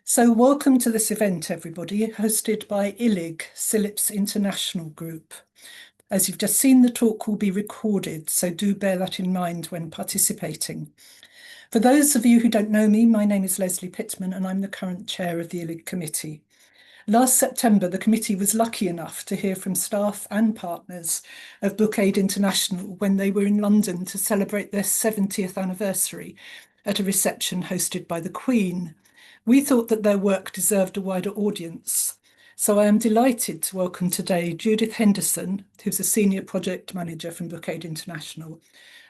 So welcome to this event, everybody, hosted by ILIG, CILIP's International Group. As you've just seen, the talk will be recorded, so do bear that in mind when participating. For those of you who don't know me, my name is Leslie Pittman and I'm the current chair of the ILIG committee. Last September, the committee was lucky enough to hear from staff and partners of Book Aid International when they were in London to celebrate their 70th anniversary at a reception hosted by the Queen. We thought that their work deserved a wider audience. So I am delighted to welcome today Judith Henderson, who's a senior project manager from Book Aid International,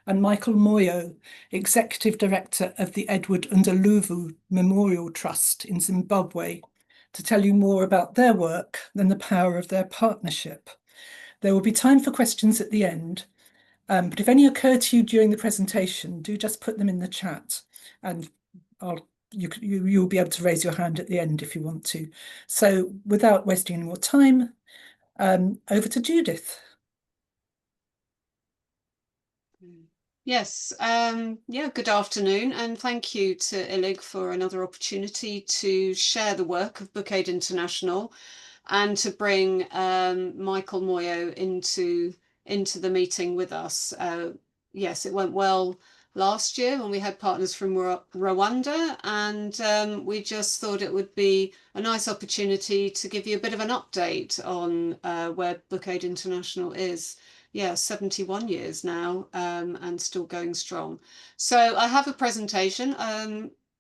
and Michael Moyo, executive director of the Edward Ndlovu Memorial Trust in Zimbabwe, to tell you more about their work and the power of their partnership. There will be time for questions at the end, but if any occur to you during the presentation, do just put them in the chat and you'll be able to raise your hand at the end if you want to. So without wasting any more time, over to Judith. Yes, good afternoon, and thank you to ILIG for another opportunity to share the work of Book Aid International and to bring Michael Moyo into the meeting with us. Yes, it went well last year when we had partners from Rwanda, and we just thought it would be a nice opportunity to give you a bit of an update on where Book Aid International is. Yeah, 71 years now, and still going strong. So I have a presentation.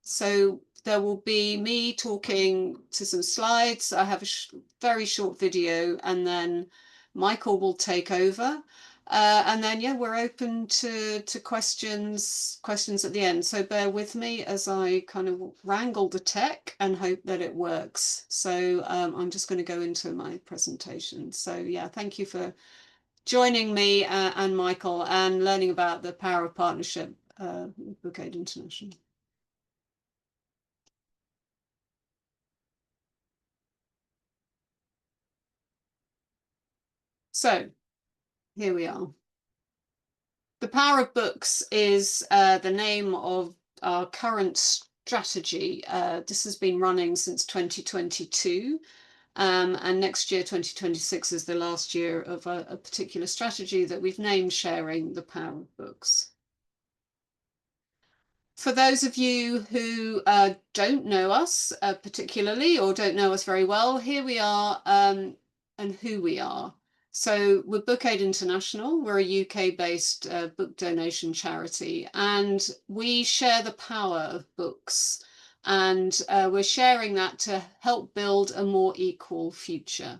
So there will be me talking to some slides. I have a very short video, and then Michael will take over. And then, yeah, we're open to questions at the end. So bear with me as I kind of wrangle the tech and hope that it works. So I'm just going to go into my presentation. So yeah, thank you for joining me and Michael and learning about the power of partnership with Book Aid International. So here we are. The Power of Books is the name of our current strategy. This has been running since 2022. And next year, 2026, is the last year of a particular strategy that we've named Sharing the Power of Books. For those of you who don't know us particularly or don't know us very well, here we are and who we are. So we're Book Aid International. We're a UK-based book donation charity, and we share the power of books. And we're sharing that to help build a more equal future.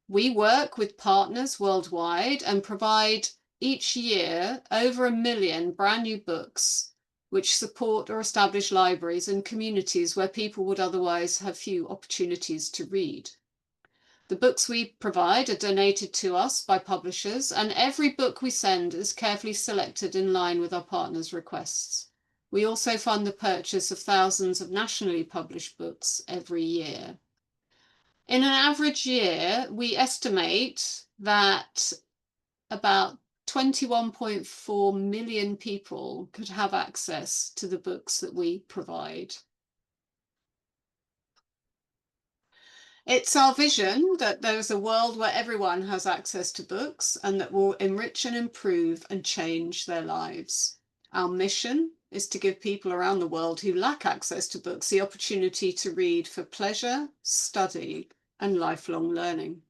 We work with partners worldwide and provide each year over 1 million brand new books which support or establish libraries and communities where people would otherwise have few opportunities to read. The books we provide are donated to us by publishers, and every book we send is carefully selected in line with our partners' requests. We also fund the purchase of thousands of nationally published books every year. In an average year, we estimate that about 21.4 million people could have access to the books that we provide. It's our vision that there's a world where everyone has access to books and that will enrich and improve and change their lives. Our mission is to give people around the world who lack access to books the opportunity to read for pleasure, study, and lifelong learning.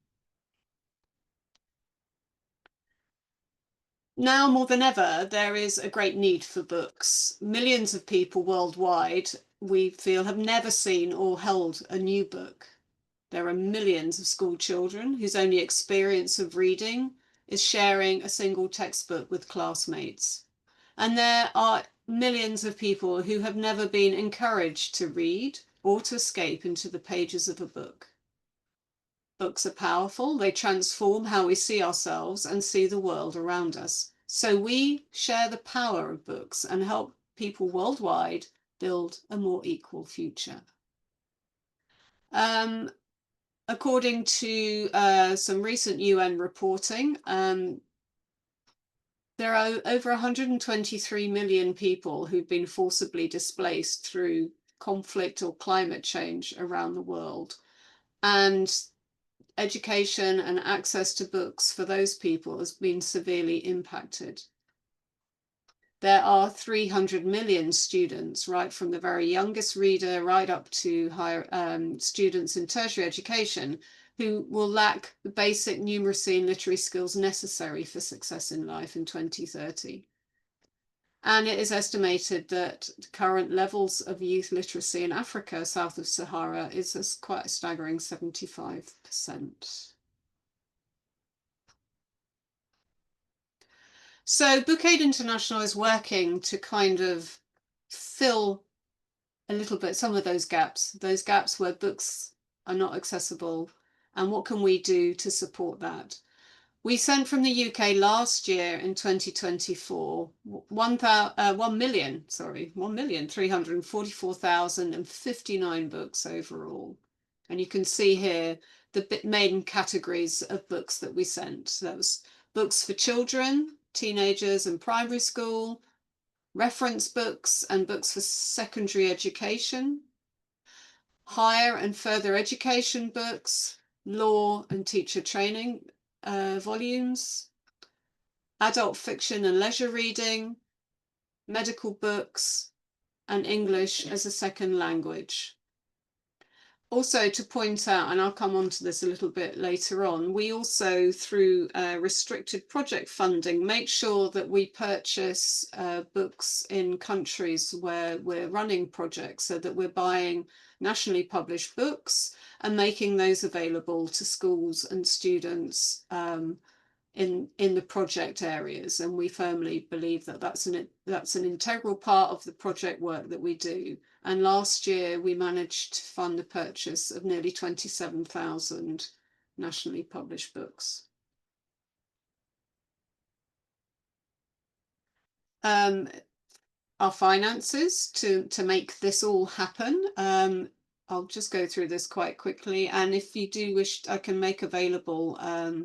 Now more than ever, there is a great need for books. Millions of people worldwide, we feel, have never seen or held a new book. There are millions of school children whose only experience of reading is sharing a single textbook with classmates. And there are millions of people who have never been encouraged to read or to escape into the pages of a book. Books are powerful. They transform how we see ourselves and see the world around us. So we share the power of books and help people worldwide build a more equal future. According to some recent UN reporting, there are over 123 million people who've been forcibly displaced through conflict or climate change around the world. And education and access to books for those people has been severely impacted. There are 300 million students, right from the very youngest reader right up to higher students in tertiary education, who will lack the basic numeracy and literary skills necessary for success in life in 2030. And it is estimated that current levels of youth literacy in Africa, south of Sahara, is quite a staggering 75%. So Book Aid International is working to kind of fill a little bit some of those gaps where books are not accessible, and what can we do to support that? We sent from the UK last year in 2024 1,344,059 books overall. And you can see here the main categories of books that we sent. So that was books for children, teenagers and primary school, reference books and books for secondary education, higher and further education books, law and teacher training volumes, adult fiction and leisure reading, medical books, and English as a second language. Also to point out, and I'll come on to this a little bit later on, we also, through restricted project funding, make sure that we purchase books in countries where we're running projects, so that we're buying nationally published books and making those available to schools and students in the project areas. And we firmly believe that that's an integral part of the project work that we do. And last year we managed to fund the purchase of nearly 27,000 nationally published books. Our finances to make this all happen. I'll just go through this quite quickly, and if you do wish, I can make available a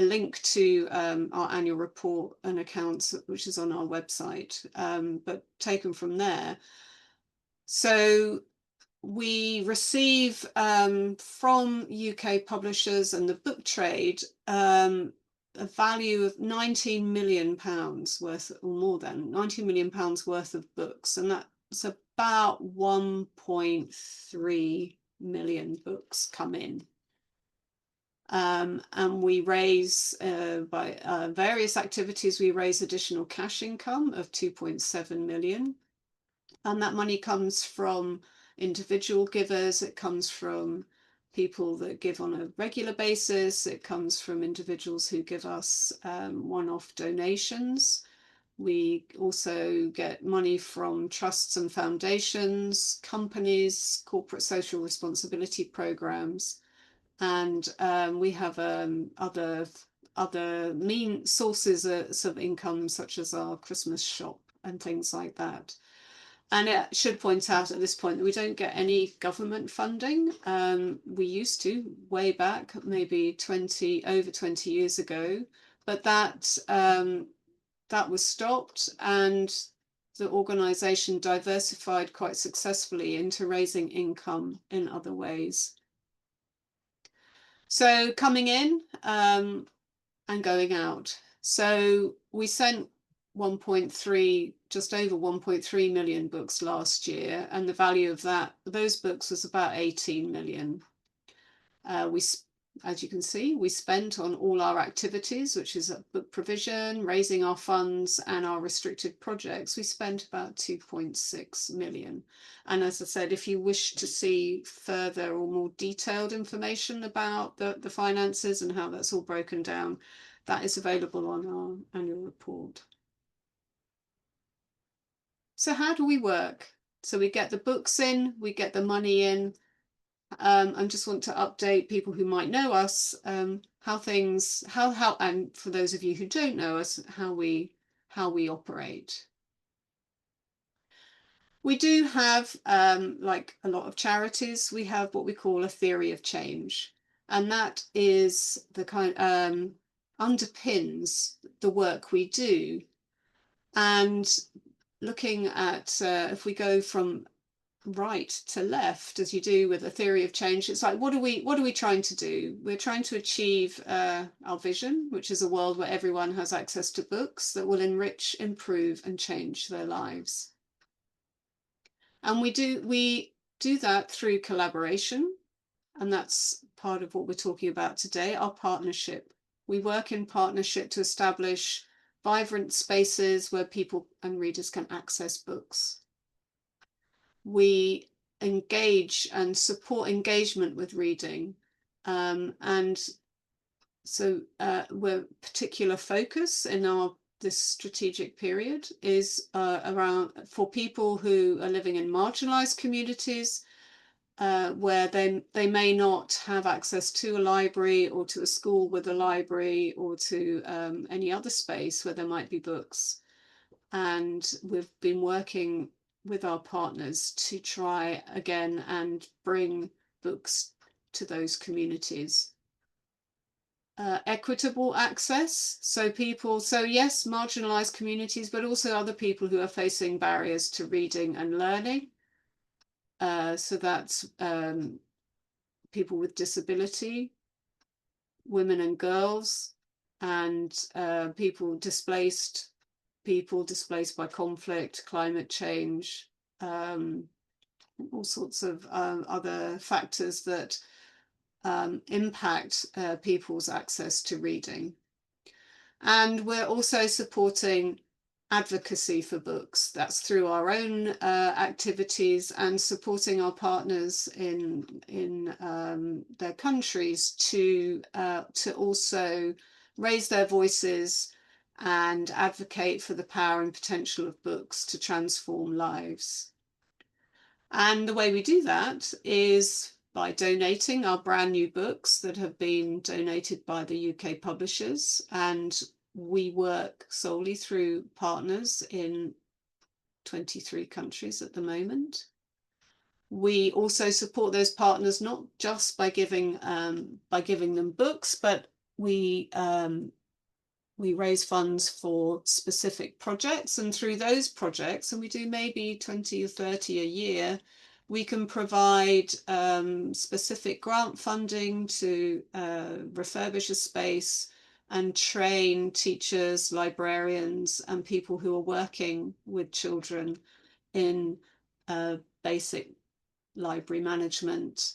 link to our annual report and accounts, which is on our website, but taken from there. So we receive from UK publishers and the book trade a value of £19 million worth, or more than £19 million worth of books, and that's about 1.3 million books come in. And we raise, by various activities, we raise additional cash income of 2.7 million. And that money comes from individual givers, it comes from people that give on a regular basis, it comes from individuals who give us one-off donations. We also get money from trusts and foundations, companies, corporate social responsibility programs. And we have other mean sources of income, such as our Christmas shop and things like that. And it should point out at this point that we don't get any government funding. We used to way back, maybe over 20 years ago, but that was stopped, and the organisation diversified quite successfully into raising income in other ways. So coming in and going out. So we sent just over 1.3 million books last year, and the value of those books was about 18 million. As you can see, we spent on all our activities, which is book provision, raising our funds, and our restricted projects. We spent about 2.6 million. And as I said, if you wish to see further or more detailed information about the finances and how that's all broken down, that is available on our annual report. So how do we work? So we get the books in, we get the money in. I just want to update people who might know us, and for those of you who don't know us, how we operate. We do have, like a lot of charities, we have what we call a theory of change, and that is the kind underpins the work we do. And looking at if we go from right to left, as you do with a theory of change. It's like, what are we trying to do? We're trying to achieve our vision, which is a world where everyone has access to books that will enrich, improve, and change their lives. And we do that through collaboration, and that's part of what we're talking about today, our partnership. We work in partnership to establish vibrant spaces where people and readers can access books. We engage and support engagement with reading. And so we're particular focus in this strategic period is around for people who are living in marginalized communities, where they may not have access to a library or to a school with a library or to any other space where there might be books. And we've been working with our partners to try again and bring books to those communities. Equitable access, so yes, marginalized communities, but also other people who are facing barriers to reading and learning. So that's people with disability, women and girls, and people displaced by conflict, climate change, all sorts of other factors that impact people's access to reading. And we're also supporting advocacy for books. That's through our own activities and supporting our partners in their countries to also raise their voices and advocate for the power and potential of books to transform lives. And the way we do that is by donating our brand new books that have been donated by the UK publishers. And we work solely through partners in 23 countries at the moment. We also support those partners not just by giving them books, but we raise funds for specific projects, and through those projects, and we do maybe 20 or 30 a year, we can provide specific grant funding to refurbish a space and train teachers, librarians, and people who are working with children in basic library management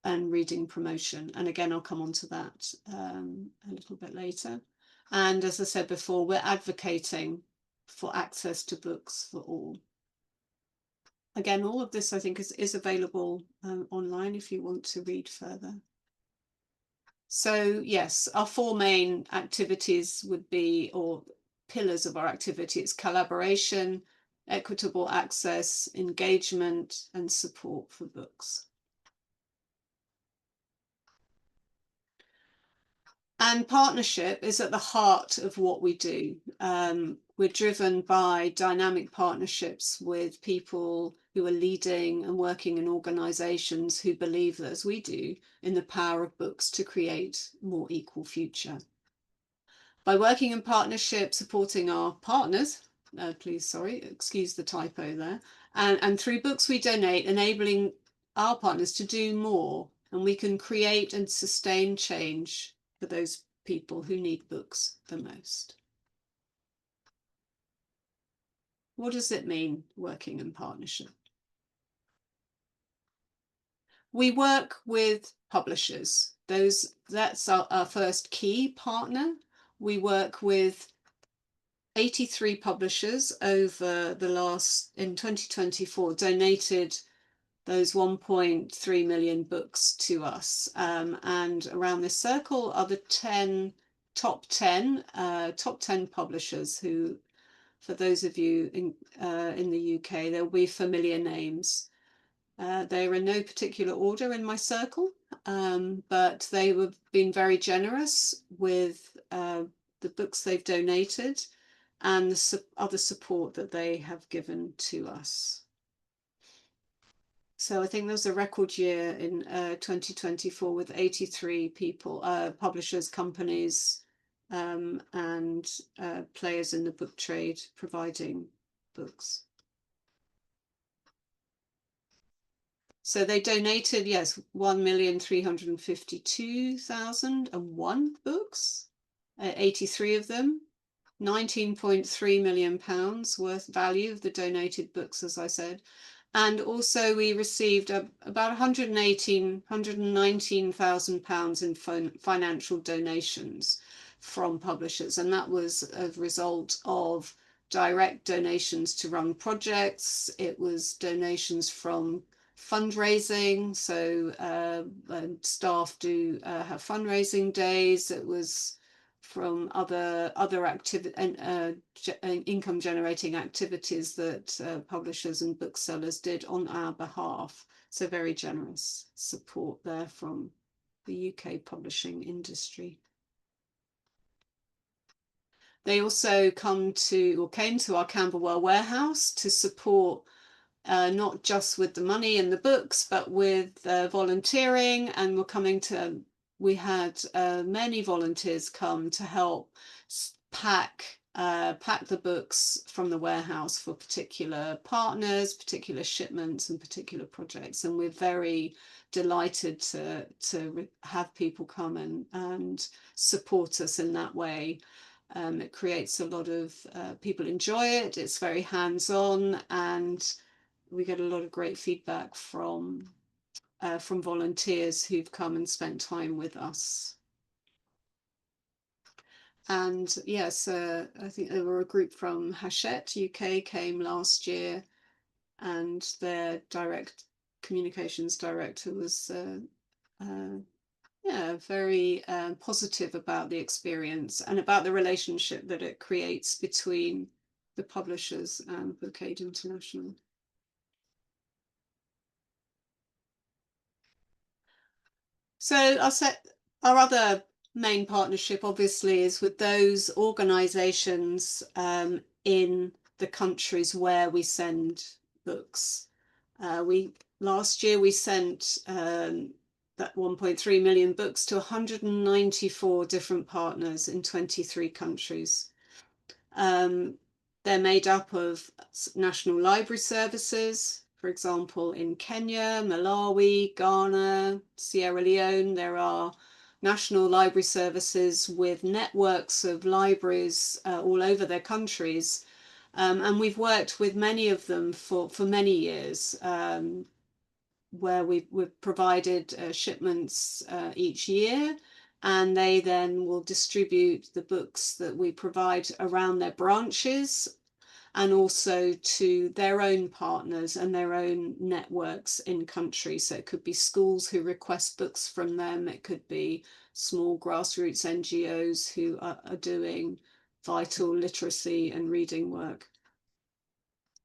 and reading promotion. And again, I'll come on to that a little bit later. And as I said before, we're advocating for access to books for all. Again, all of this I think is available online if you want to read further. So yes, our four main activities would be, or pillars of our activity, it's collaboration, equitable access, engagement, and support for books. And partnership is at the heart of what we do. We're driven by dynamic partnerships with people who are leading and working in organisations who believe, as we do, in the power of books to create a more equal future. By working in partnership, supporting our partners, excuse the typo there, and through books we donate, enabling our partners to do more, and we can create and sustain change for those people who need books the most. What does it mean, working in partnership? We work with publishers. That's our first key partner. We work with 83 publishers over in 2024, donated those 1.3 million books to us. And around this circle are the top 10 publishers who, for those of you in the UK, there'll be familiar names. They are in no particular order in my circle, but they have been very generous with the books they've donated and the other support that they have given to us. So I think there was a record year in 2024 with 83 people, publishers, companies, and players in the book trade providing books. So they donated, yes, 1,352,001 books, 83 of them, £19.3 million worth value of the donated books, as I said. And also we received about £119,000 in financial donations from publishers. And that was a result of direct donations to run projects. It was donations from fundraising. So staff do have fundraising days. It was from other income generating activities that publishers and booksellers did on our behalf. So very generous support there from the UK publishing industry. They also came to our Camberwell warehouse to support not just with the money and the books, but with volunteering, and we had many volunteers come to help pack the books from the warehouse for particular partners, particular shipments and particular projects. And we're very delighted to have people come and support us in that way. It creates a lot of people enjoy it. It's very hands-on, and we get a lot of great feedback from volunteers who've come and spent time with us. And yes, I think there were a group from Hachette UK came last year, and their direct communications director was very positive about the experience and about the relationship that it creates between the publishers and Book Aid International. So our other main partnership obviously is with those organisations in the countries where we send books. Last year we sent that 1.3 million books to 194 different partners in 23 countries. They're made up of national library services. For example, in Kenya, Malawi, Ghana, Sierra Leone, there are national library services with networks of libraries all over their countries. And we've worked with many of them for many years, where we've provided shipments each year, and they then will distribute the books that we provide around their branches and also to their own partners and their own networks in country. So it could be schools who request books from them. It could be small grassroots NGOs who are doing vital literacy and reading work.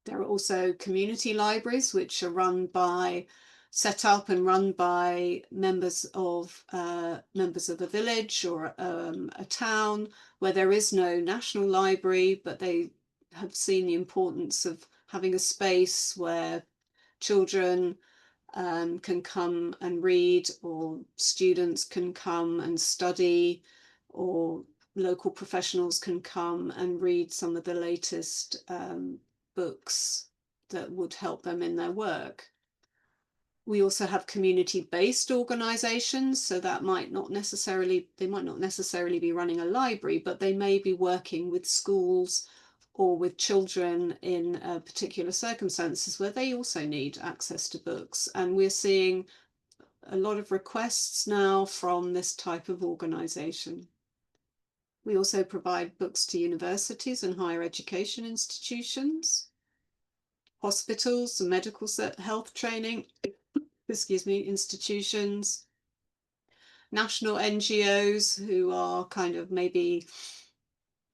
There are also community libraries which are set up and run by members of a village or a town where there is no national library, but they have seen the importance of having a space where children can come and read, or students can come and study, or local professionals can come and read some of the latest books that would help them in their work. We also have community-based organisations, so that might not necessarily be running a library, but they may be working with schools or with children in particular circumstances where they also need access to books. And we're seeing a lot of requests now from this type of organisation. We also provide books to universities and higher education institutions, hospitals and medical health training, institutions, national NGOs who are kind of maybe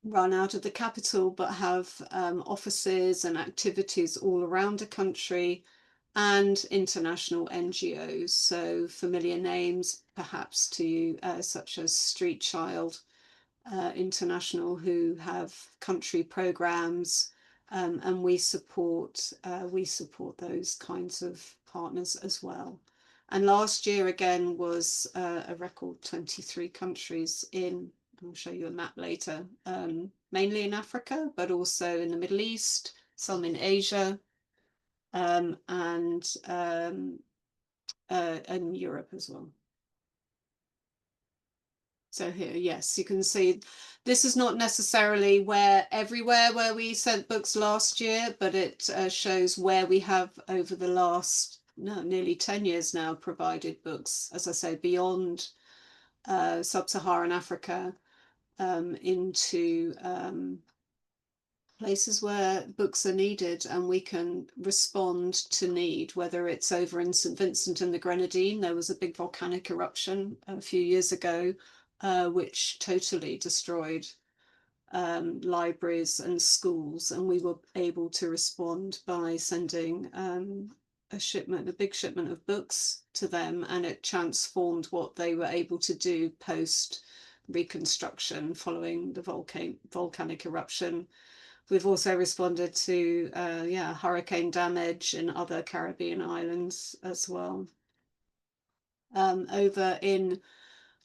run out of the capital but have offices and activities all around the country, and international NGOs. So familiar names perhaps to you, such as Street Child International, who have country programs, and we support those kinds of partners as well. And last year again was a record 23 countries in, I'll show you a map later, mainly in Africa, but also in the Middle East, some in Asia, and and Europe as well. So here, yes, you can see this is not necessarily everywhere where we sent books last year, but it shows where we have over the last nearly 10 years now provided books, as I say, beyond sub-Saharan Africa into places where books are needed, and we can respond to need, whether it's over in St. Vincent and the Grenadine. There was a big volcanic eruption a few years ago, which totally destroyed libraries and schools, and we were able to respond by sending a big shipment of books to them, and it transformed what they were able to do post reconstruction following the volcanic eruption. We've also responded to hurricane damage in other Caribbean islands as well. Over in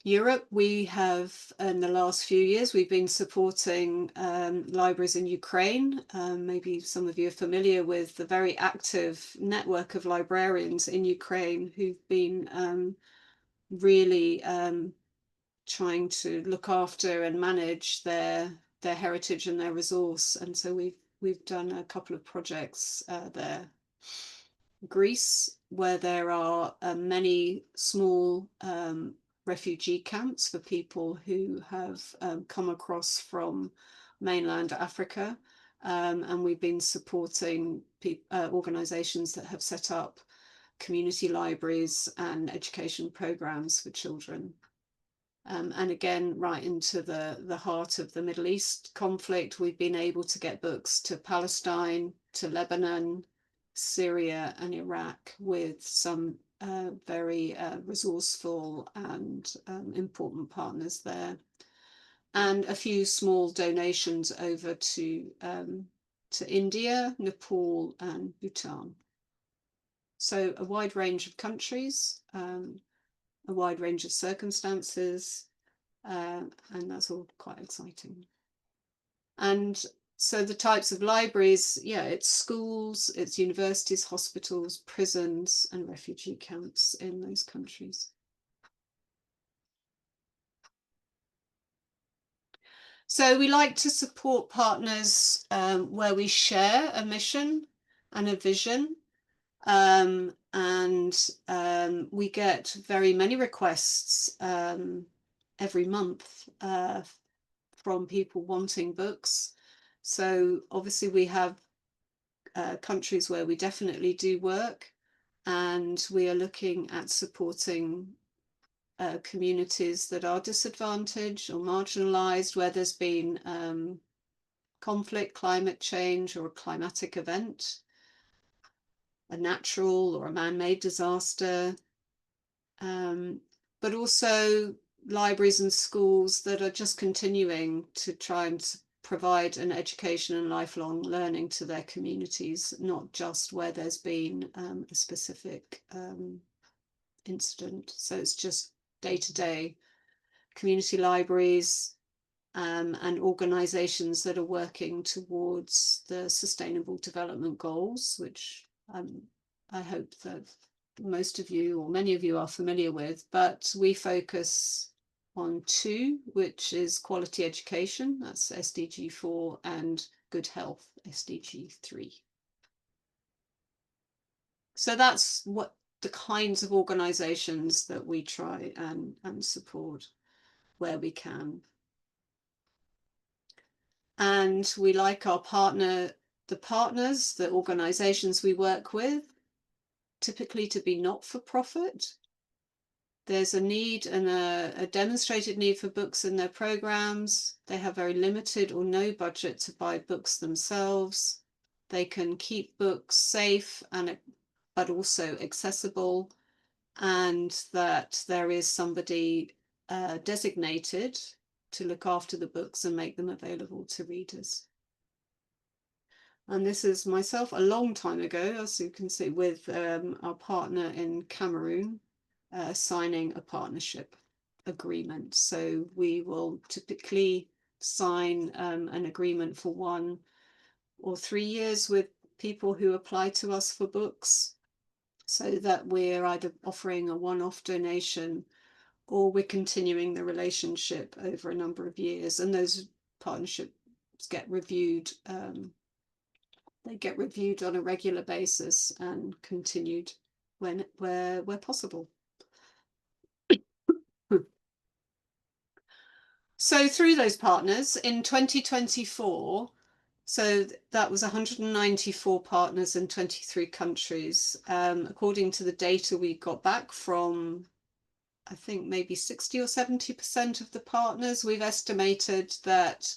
Europe, we have, in the last few years, we've been supporting libraries in Ukraine. Maybe some of you are familiar with the very active network of librarians in Ukraine who've been really trying to look after and manage their heritage and their resource. And so we've done a couple of projects there. Greece, where there are many small refugee camps for people who have come across from mainland Africa. And we've been supporting organizations that have set up community libraries and education programs for children. And again, right into the heart of the Middle East conflict, we've been able to get books to Palestine, to Lebanon, Syria and Iraq, with some very resourceful and important partners there, and a few small donations over to India, Nepal and Bhutan. So a wide range of countries, a wide range of circumstances, and that's all quite exciting. And so the types of libraries, it's schools, it's universities, hospitals, prisons, and refugee camps in those countries. So we like to support partners where we share a mission and a vision. We get very many requests every month from people wanting books. So obviously we have countries where we definitely do work, and we are looking at supporting communities that are disadvantaged or marginalized, where there's been conflict, climate change, or a climatic event, a natural or a man-made disaster, but also libraries and schools that are just continuing to try and provide an education and lifelong learning to their communities, not just where there's been a specific incident. So it's just day-to-day community libraries and organizations that are working towards the Sustainable Development Goals, which I hope that most of you or many of you are familiar with, but we focus on 2, which is quality education, that's SDG 4, and good health, SDG 3. So that's what the kinds of organizations that we try and support where we can. And we like our the organizations we work with, typically to be not-for-profit. There's a need and a demonstrated need for books in their programs. They have very limited or no budget to buy books themselves. They can keep books safe but also accessible, and that there is somebody designated to look after the books and make them available to readers. And this is myself a long time ago, as you can see, with our partner in Cameroon, signing a partnership agreement. So we will typically sign an agreement for 1 or 3 years with people who apply to us for books. so that we're either offering a one-off donation or we're continuing the relationship over a number of years, and those partnerships get reviewed. They get reviewed on a regular basis and continued where possible. So through those partners in 2024, so that was 194 partners in 23 countries. According to the data we got back from, I think maybe 60 or 70% of the partners, we've estimated that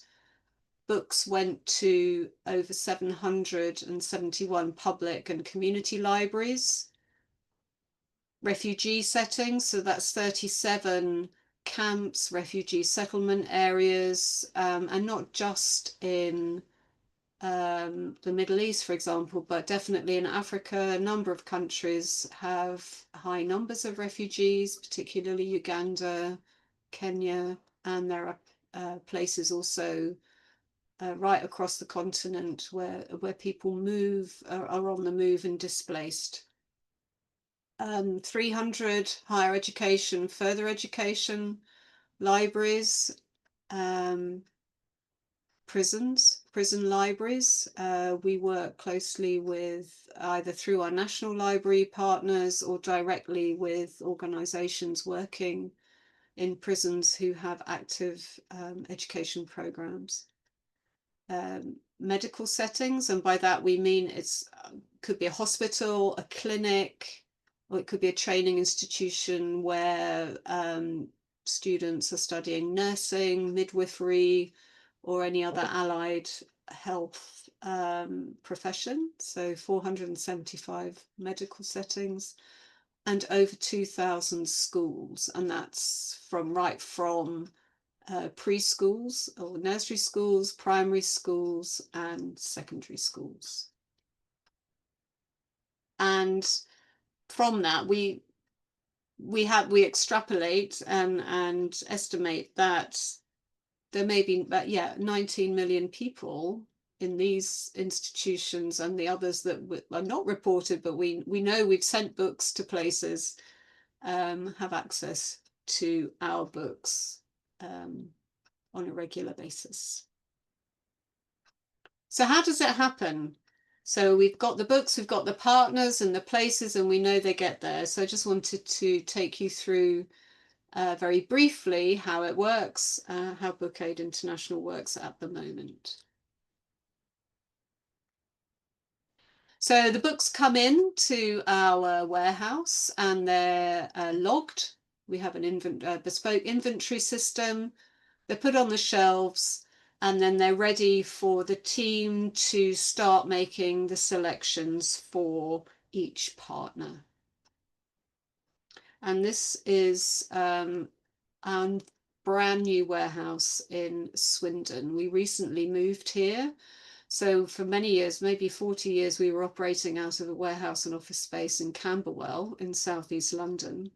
books went to over 771 public and community libraries. Refugee settings, so that's 37 camps, refugee settlement areas, and not just in the Middle East, for example, but definitely in Africa. A number of countries have high numbers of refugees, particularly Uganda, Kenya, and there are places also right across the continent where people are on the move and displaced. 300 higher education, further education, libraries, prison libraries. We work closely with either through our national library partners or directly with organisations working in prisons who have active education programs. Medical settings, and by that we mean it's could be a hospital, a clinic, or it could be a training institution where students are studying nursing, midwifery, or any other allied health profession. So 475 medical settings and over 2,000 schools, and that's right from preschools or nursery schools, primary schools, and secondary schools. And from that, we extrapolate and estimate that there may be 19 million people in these institutions, and the others that are not reported, but we know we've sent books to places, have access to our books on a regular basis. So how does it happen? So we've got the books, we've got the partners and the places, and we know they get there. So I just wanted to take you through very briefly how it works, how Book Aid International works at the moment. So the books come in to our warehouse and they're logged. We have an bespoke inventory system. They're put on the shelves, and then they're ready for the team to start making the selections for each partner. And this is our brand new warehouse in Swindon. We recently moved here. So for many years, maybe 40 years, we were operating out of a warehouse and office space in Camberwell in southeast London.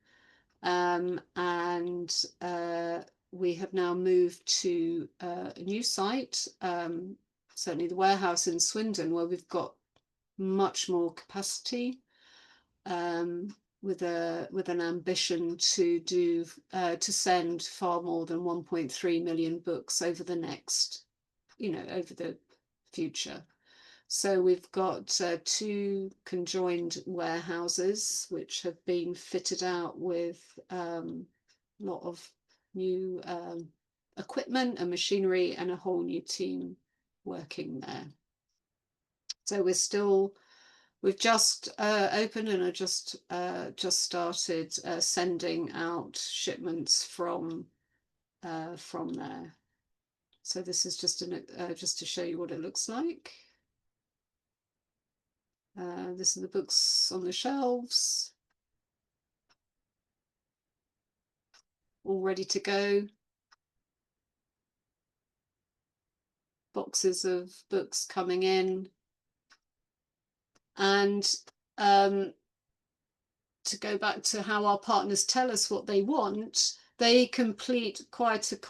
We have now moved to a new site, certainly the warehouse in Swindon, where we've got much more capacity, with an ambition to send far more than 1.3 million books over the next, over the future. So we've got 2 conjoined warehouses which have been fitted out with a lot of new equipment and machinery and a whole new team working there. So we've just opened and are just started sending out shipments from there. So this is just to show you what it looks like. This are the books on the shelves, all ready to go. Boxes of books coming in. And to go back to how our partners tell us what they want, they complete quite a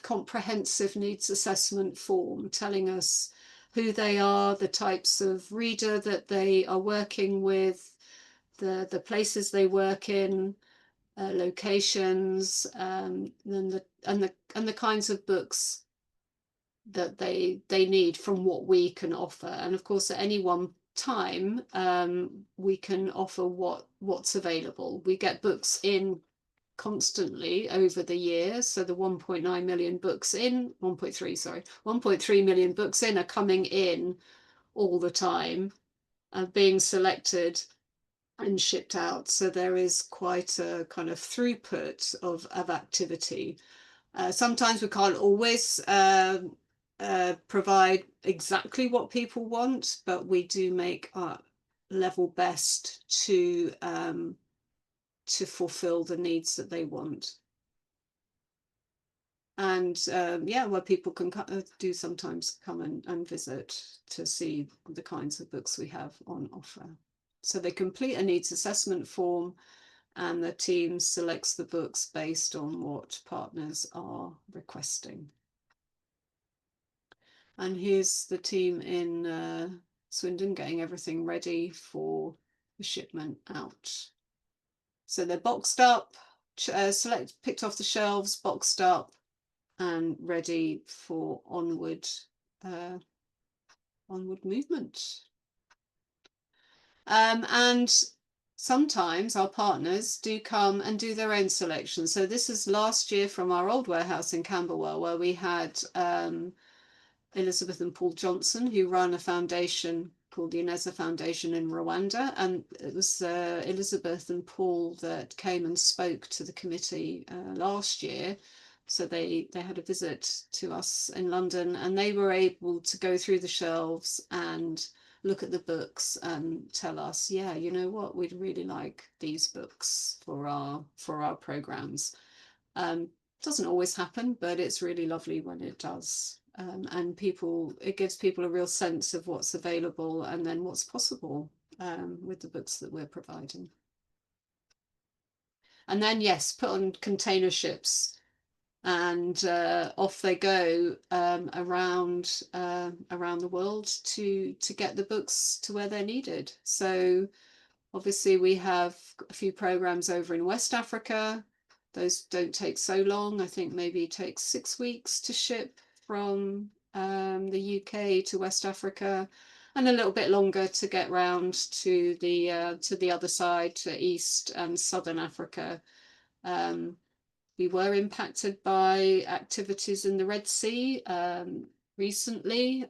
comprehensive needs assessment form telling us who they are, the types of reader that they are working with, the places they work in, locations, then the kinds of books that they need from what we can offer. And of course, at any one time, we can offer what's available. We get books in constantly over the year. So the 1.9 million books in, 1.3 million books in are coming in all the time, being selected and shipped out. So there is quite a kind of throughput of activity. Sometimes we can't always provide exactly what people want, but we do make our level best to fulfill the needs that they want. And yeah, where people can do sometimes come and visit to see the kinds of books we have on offer. So they complete a needs assessment form, and the team selects the books based on what partners are requesting. And here's the team in Swindon getting everything ready for the shipment out. So they're boxed up, picked off the shelves, boxed up, and ready for onward movement. And sometimes our partners do come and do their own selection. So this is last year from our old warehouse in Camberwell, where we had Elizabeth and Paul Johnson, who run a foundation called the Ineza Foundation in Rwanda. And it was Elizabeth and Paul that came and spoke to the committee last year. So they had a visit to us in London, and they were able to go through the shelves and look at the books and tell us, yeah, you know what, we'd really like these books for our programs. Doesn't always happen, but it's really lovely when it does. And it gives people a real sense of what's available and then what's possible with the books that we're providing. And then, yes, put on container ships, and off they go around the world to get the books to where they're needed. So obviously we have a few programs over in West Africa. Those don't take so long. I think maybe it takes 6 weeks to ship from the UK to West Africa, and a little bit longer to get round to the other side, to East and Southern Africa. We were impacted by activities in the Red Sea recently,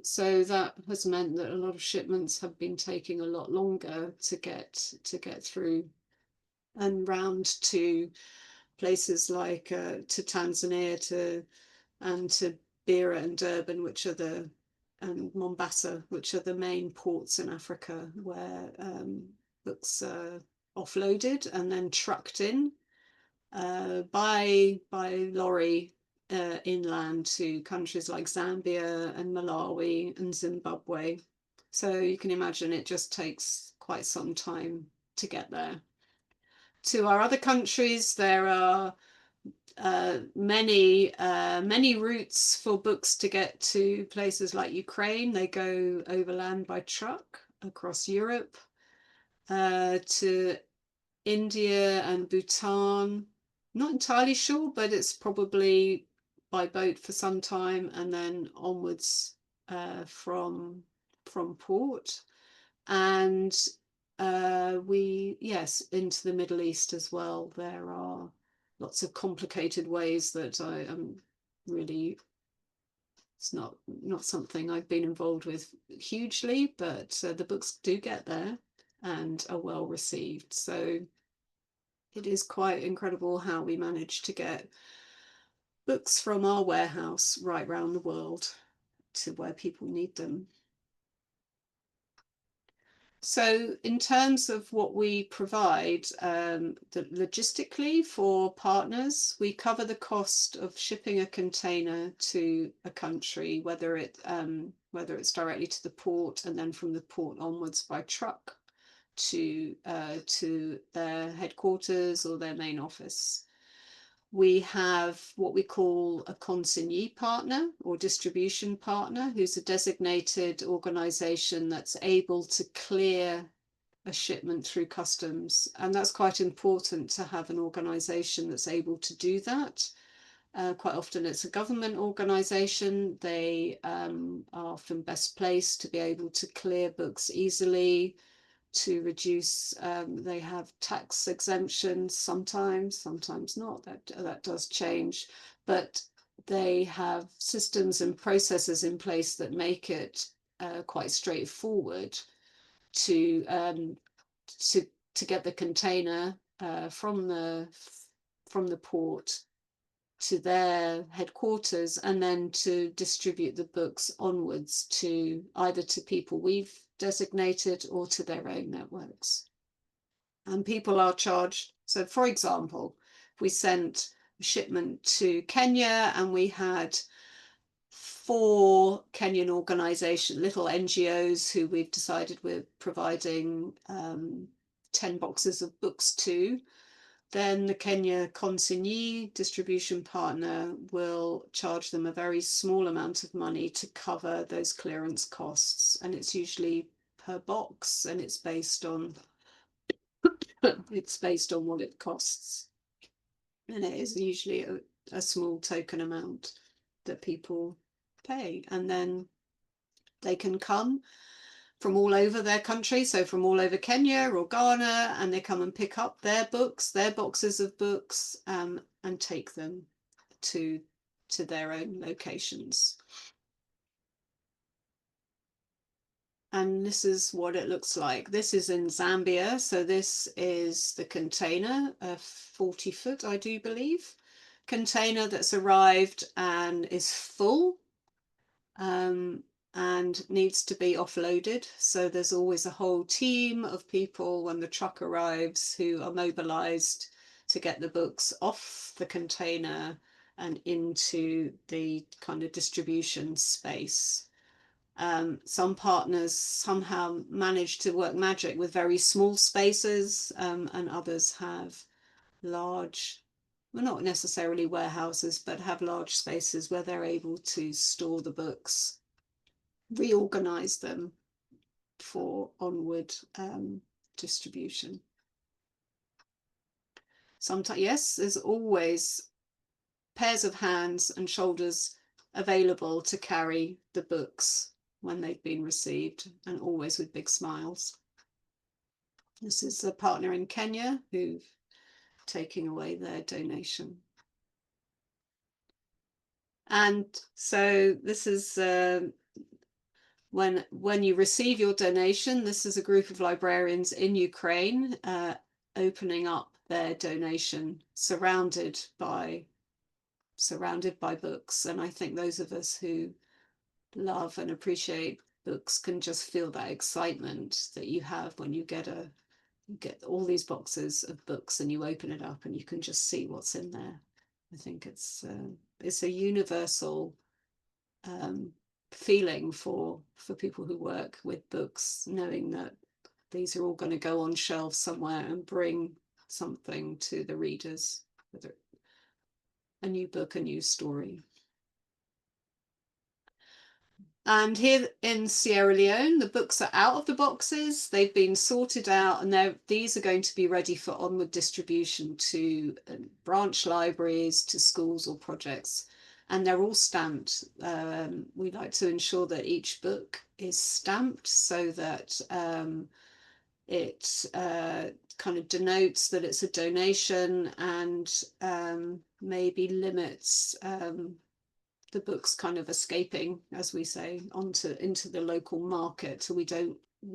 so that has meant that a lot of shipments have been taking a lot longer to get through and round to places like to Tanzania, and to Beira and Durban, and Mombasa, which are the main ports in Africa where books are offloaded and then trucked in by lorry inland to countries like Zambia and Malawi and Zimbabwe. So you can imagine it just takes quite some time to get there. To our other countries, there are many routes for books to get to places like Ukraine. They go overland by truck across Europe, to India and Bhutan. Not entirely sure, but it's probably by boat for some time, and then onwards from port. And into the Middle East as well. There are lots of complicated ways that I am really, it's not something I've been involved with hugely, but the books do get there and are well received. So it is quite incredible how we manage to get books from our warehouse right around the world to where people need them. So in terms of what we provide, logistically for partners, we cover the cost of shipping a container to a country, whether it's directly to the port and then from the port onwards by truck to their headquarters or their main office. We have what we call a consignee partner or distribution partner, who's a designated organisation that's able to clear a shipment through customs. And that's quite important to have an organisation that's able to do that. Quite often it's a government organisation. They are often best placed to be able to clear books easily, to reduce, they have tax exemptions sometimes not, that does change, but they have systems and processes in place that make it quite straightforward to get the container from the port to their headquarters, and then to distribute the books onwards to either to people we've designated or to their own networks. And people are charged. So for example, we sent a shipment to Kenya and we had 4 Kenyan organizations, little NGOs, who we've decided we're providing 10 boxes of books to. Then the Kenya consignee distribution partner will charge them a very small amount of money to cover those clearance costs. And it's usually per box, and it's based on what it costs. And it is usually a small token amount that people pay. And then they can come from all over their country, so from all over Kenya or Ghana, and they come and pick up their books, their boxes of books, and take them to their own locations. And this is what it looks like. This is in Zambia, so this is the container, a 40-foot, I do believe, container that's arrived and is full. And needs to be offloaded. So there's always a whole team of people when the truck arrives who are mobilized to get the books off the container and into the kind of distribution space. Some partners somehow manage to work magic with very small spaces, and others have large, well, not necessarily warehouses, but have large spaces where they're able to store the books, reorganize them for onward distribution. Sometimes, yes, there's always pairs of hands and shoulders available to carry the books when they've been received, and always with big smiles. This is a partner in Kenya who've taken away their donation. And so this is when you receive your donation, this is a group of librarians in Ukraine opening up their donation, surrounded by books. And I think those of us who love and appreciate books can just feel that excitement that you have when you get all these boxes of books and you open it up and you can just see what's in there. I think it's a universal feeling for people who work with books, knowing that these are all going to go on shelves somewhere and bring something to the readers, whether a new book, a new story. And here in Sierra Leone, the books are out of the boxes. They've been sorted out, and these are going to be ready for onward distribution to branch libraries, to schools or projects. And they're all stamped. We like to ensure that each book is stamped so that it kind of denotes that it's a donation, and maybe limits the books kind of escaping, as we say, into the local market. So we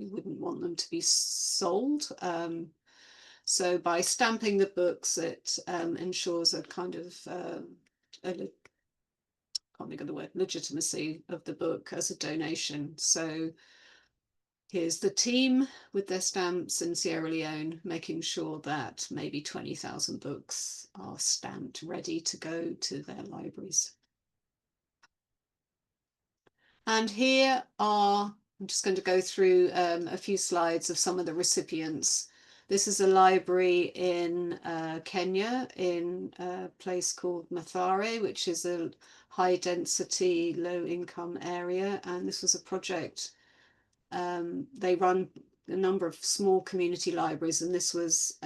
wouldn't want them to be sold. So by stamping the books, it ensures a kind of can't think of the word, legitimacy of the book as a donation. So here's the team with their stamps in Sierra Leone, making sure that maybe 20,000 books are stamped, ready to go to their libraries. And here I'm just going to go through a few slides of some of the recipients. This is a library in Kenya, in a place called Mathare, which is a high density, low income area. And this was a project they run a number of small community libraries, and this was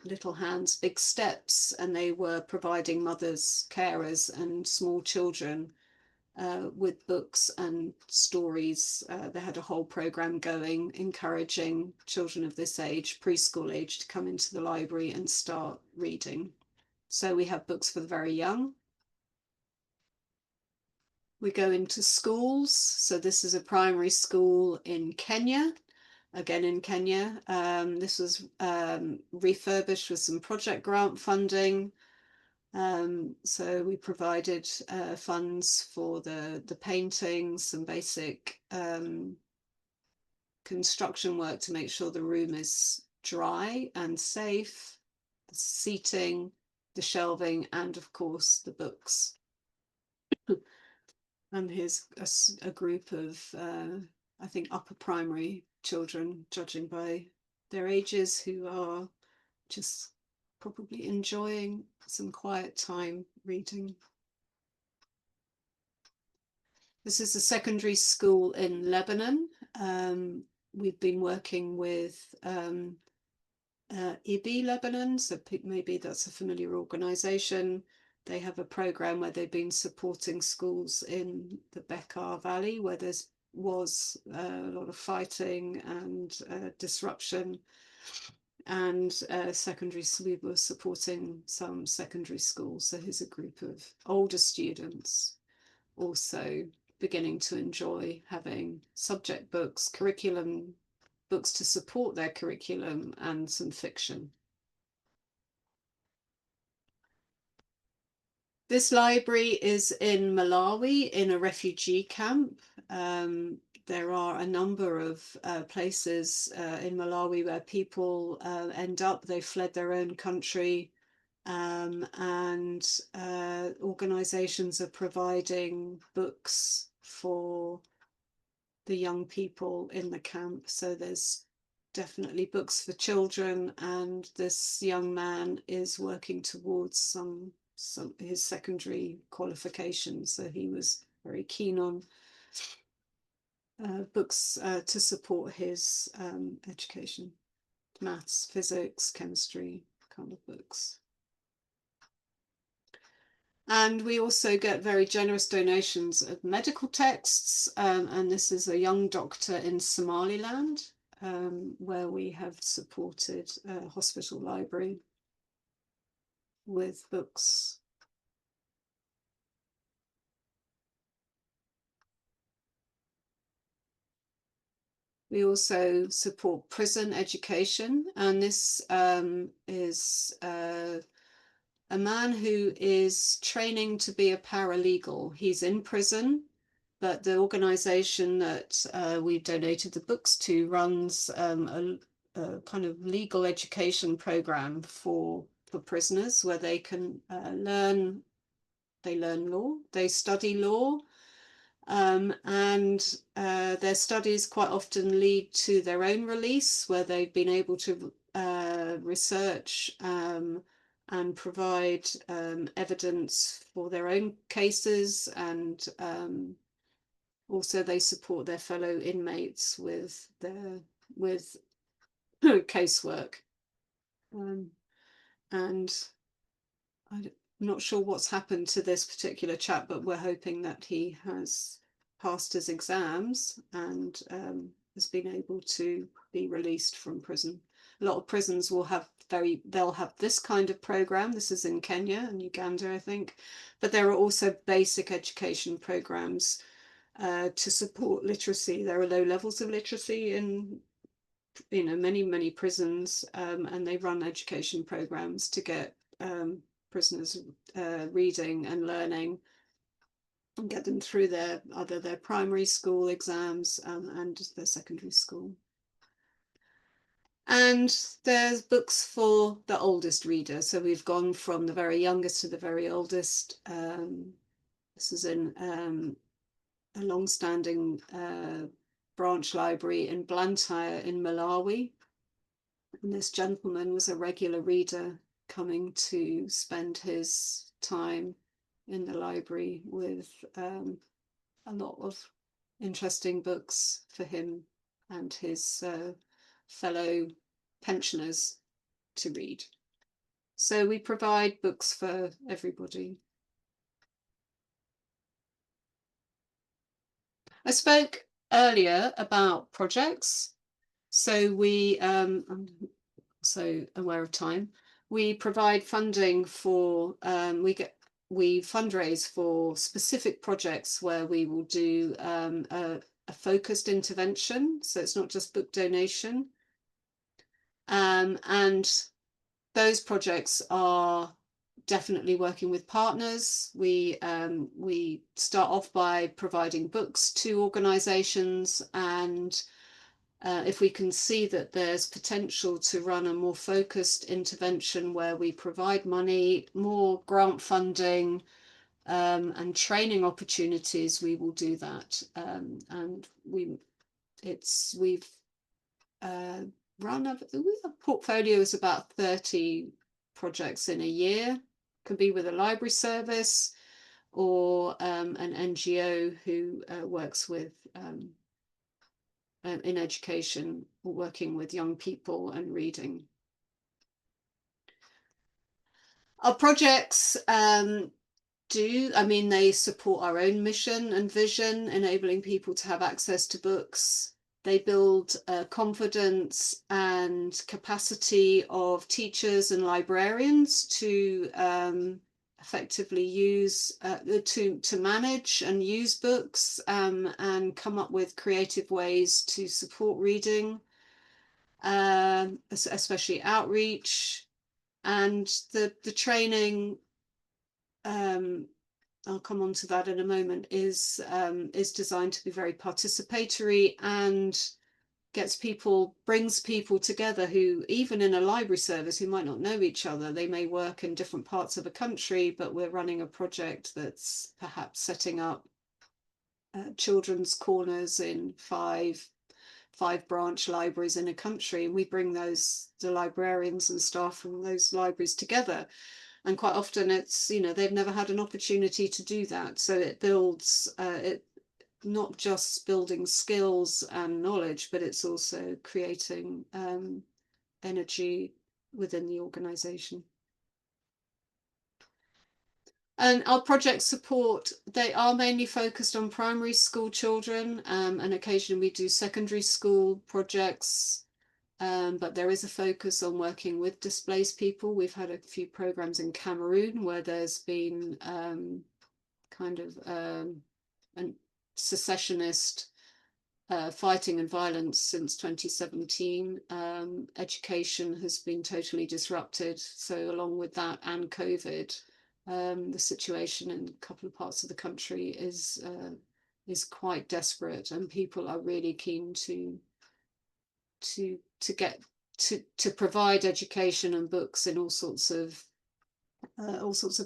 Little Hands, Big Steps, and they were providing mothers, carers and small children with books and stories. They had a whole program going, encouraging children of this age, preschool age, to come into the library and start reading. So we have books for the very young. We go into schools. So this is a primary school in Kenya, again in Kenya. This was refurbished with some project grant funding. So we provided funds for the painting, some basic construction work to make sure the room is dry and safe, the seating, the shelving, and of course the books. And here's a group of, I think, upper primary children, judging by their ages, who are just probably enjoying some quiet time reading. This is a secondary school in Lebanon. We've been working with IBI Lebanon, so maybe that's a familiar organisation. They have a program where they've been supporting schools in the Bekaa Valley, where there was a lot of fighting and disruption. And we were supporting some secondary schools. So here's a group of older students also beginning to enjoy having subject books, curriculum books to support their curriculum, and some fiction. This library is in Malawi, in a refugee camp. There are a number of places in Malawi where people end up, they fled their own country, and organisations are providing books for the young people in the camp. So there's definitely books for children, and this young man is working towards some his secondary qualifications, so he was very keen on books to support his education, maths, physics, chemistry kind of books. And we also get very generous donations of medical texts, and this is a young doctor in Somaliland, where we have supported a hospital library with books. We also support prison education, and this is a man who is training to be a paralegal. He's in prison, but the organisation that we donated the books to runs a kind of legal education programme for prisoners, where they can learn law, they study law, and their studies quite often lead to their own release, where they've been able to research and provide evidence for their own cases, and also they support their fellow inmates with casework. And I'm not sure what's happened to this particular chap, but we're hoping that he has passed his exams and has been able to be released from prison. A lot of prisons will have they'll have this kind of program. This is in Kenya and Uganda, I think, but there are also basic education programs to support literacy. There are low levels of literacy in many prisons, and they run education programs to get prisoners reading and learning, and get them through either their primary school exams and their secondary school. And there's books for the oldest reader. So we've gone from the very youngest to the very oldest. This is in a long-standing branch library in Blantyre in Malawi. And this gentleman was a regular reader, coming to spend his time in the library with a lot of interesting books for him and his fellow pensioners to read. So we provide books for everybody. I spoke earlier about projects. So we, I'm so aware of time, we provide funding for, we fundraise for specific projects where we will do a focused intervention. So it's not just book donation. And those projects are definitely working with partners. We start off by providing books to organisations, and if we can see that there's potential to run a more focused intervention where we provide money, more grant funding, and training opportunities, we will do that. And we've run a portfolio is about 30 projects in a year. Could be with a library service or an NGO who works with in education, working with young people and reading. Our projects they support our own mission and vision, enabling people to have access to books. They build confidence and capacity of teachers and librarians to effectively use, to manage and use books, and come up with creative ways to support reading, especially outreach. And the training, I'll come on to that in a moment, is designed to be very participatory and brings people together who, even in a library service, who might not know each other. They may work in different parts of a country, but we're running a project that's perhaps setting up children's corners in five branch libraries in a country. We bring the librarians and staff from those libraries together. And quite often it's, they've never had an opportunity to do that. So it builds, not just building skills and knowledge, but it's also creating energy within the organisation. And our project support, they are mainly focused on primary school children, and occasionally we do secondary school projects. But there is a focus on working with displaced people. We've had a few programs in Cameroon where there's been a secessionist fighting and violence since 2017. Education has been totally disrupted. So along with that and COVID, the situation in a couple of parts of the country is quite desperate, and people are really keen to provide education and books in all sorts of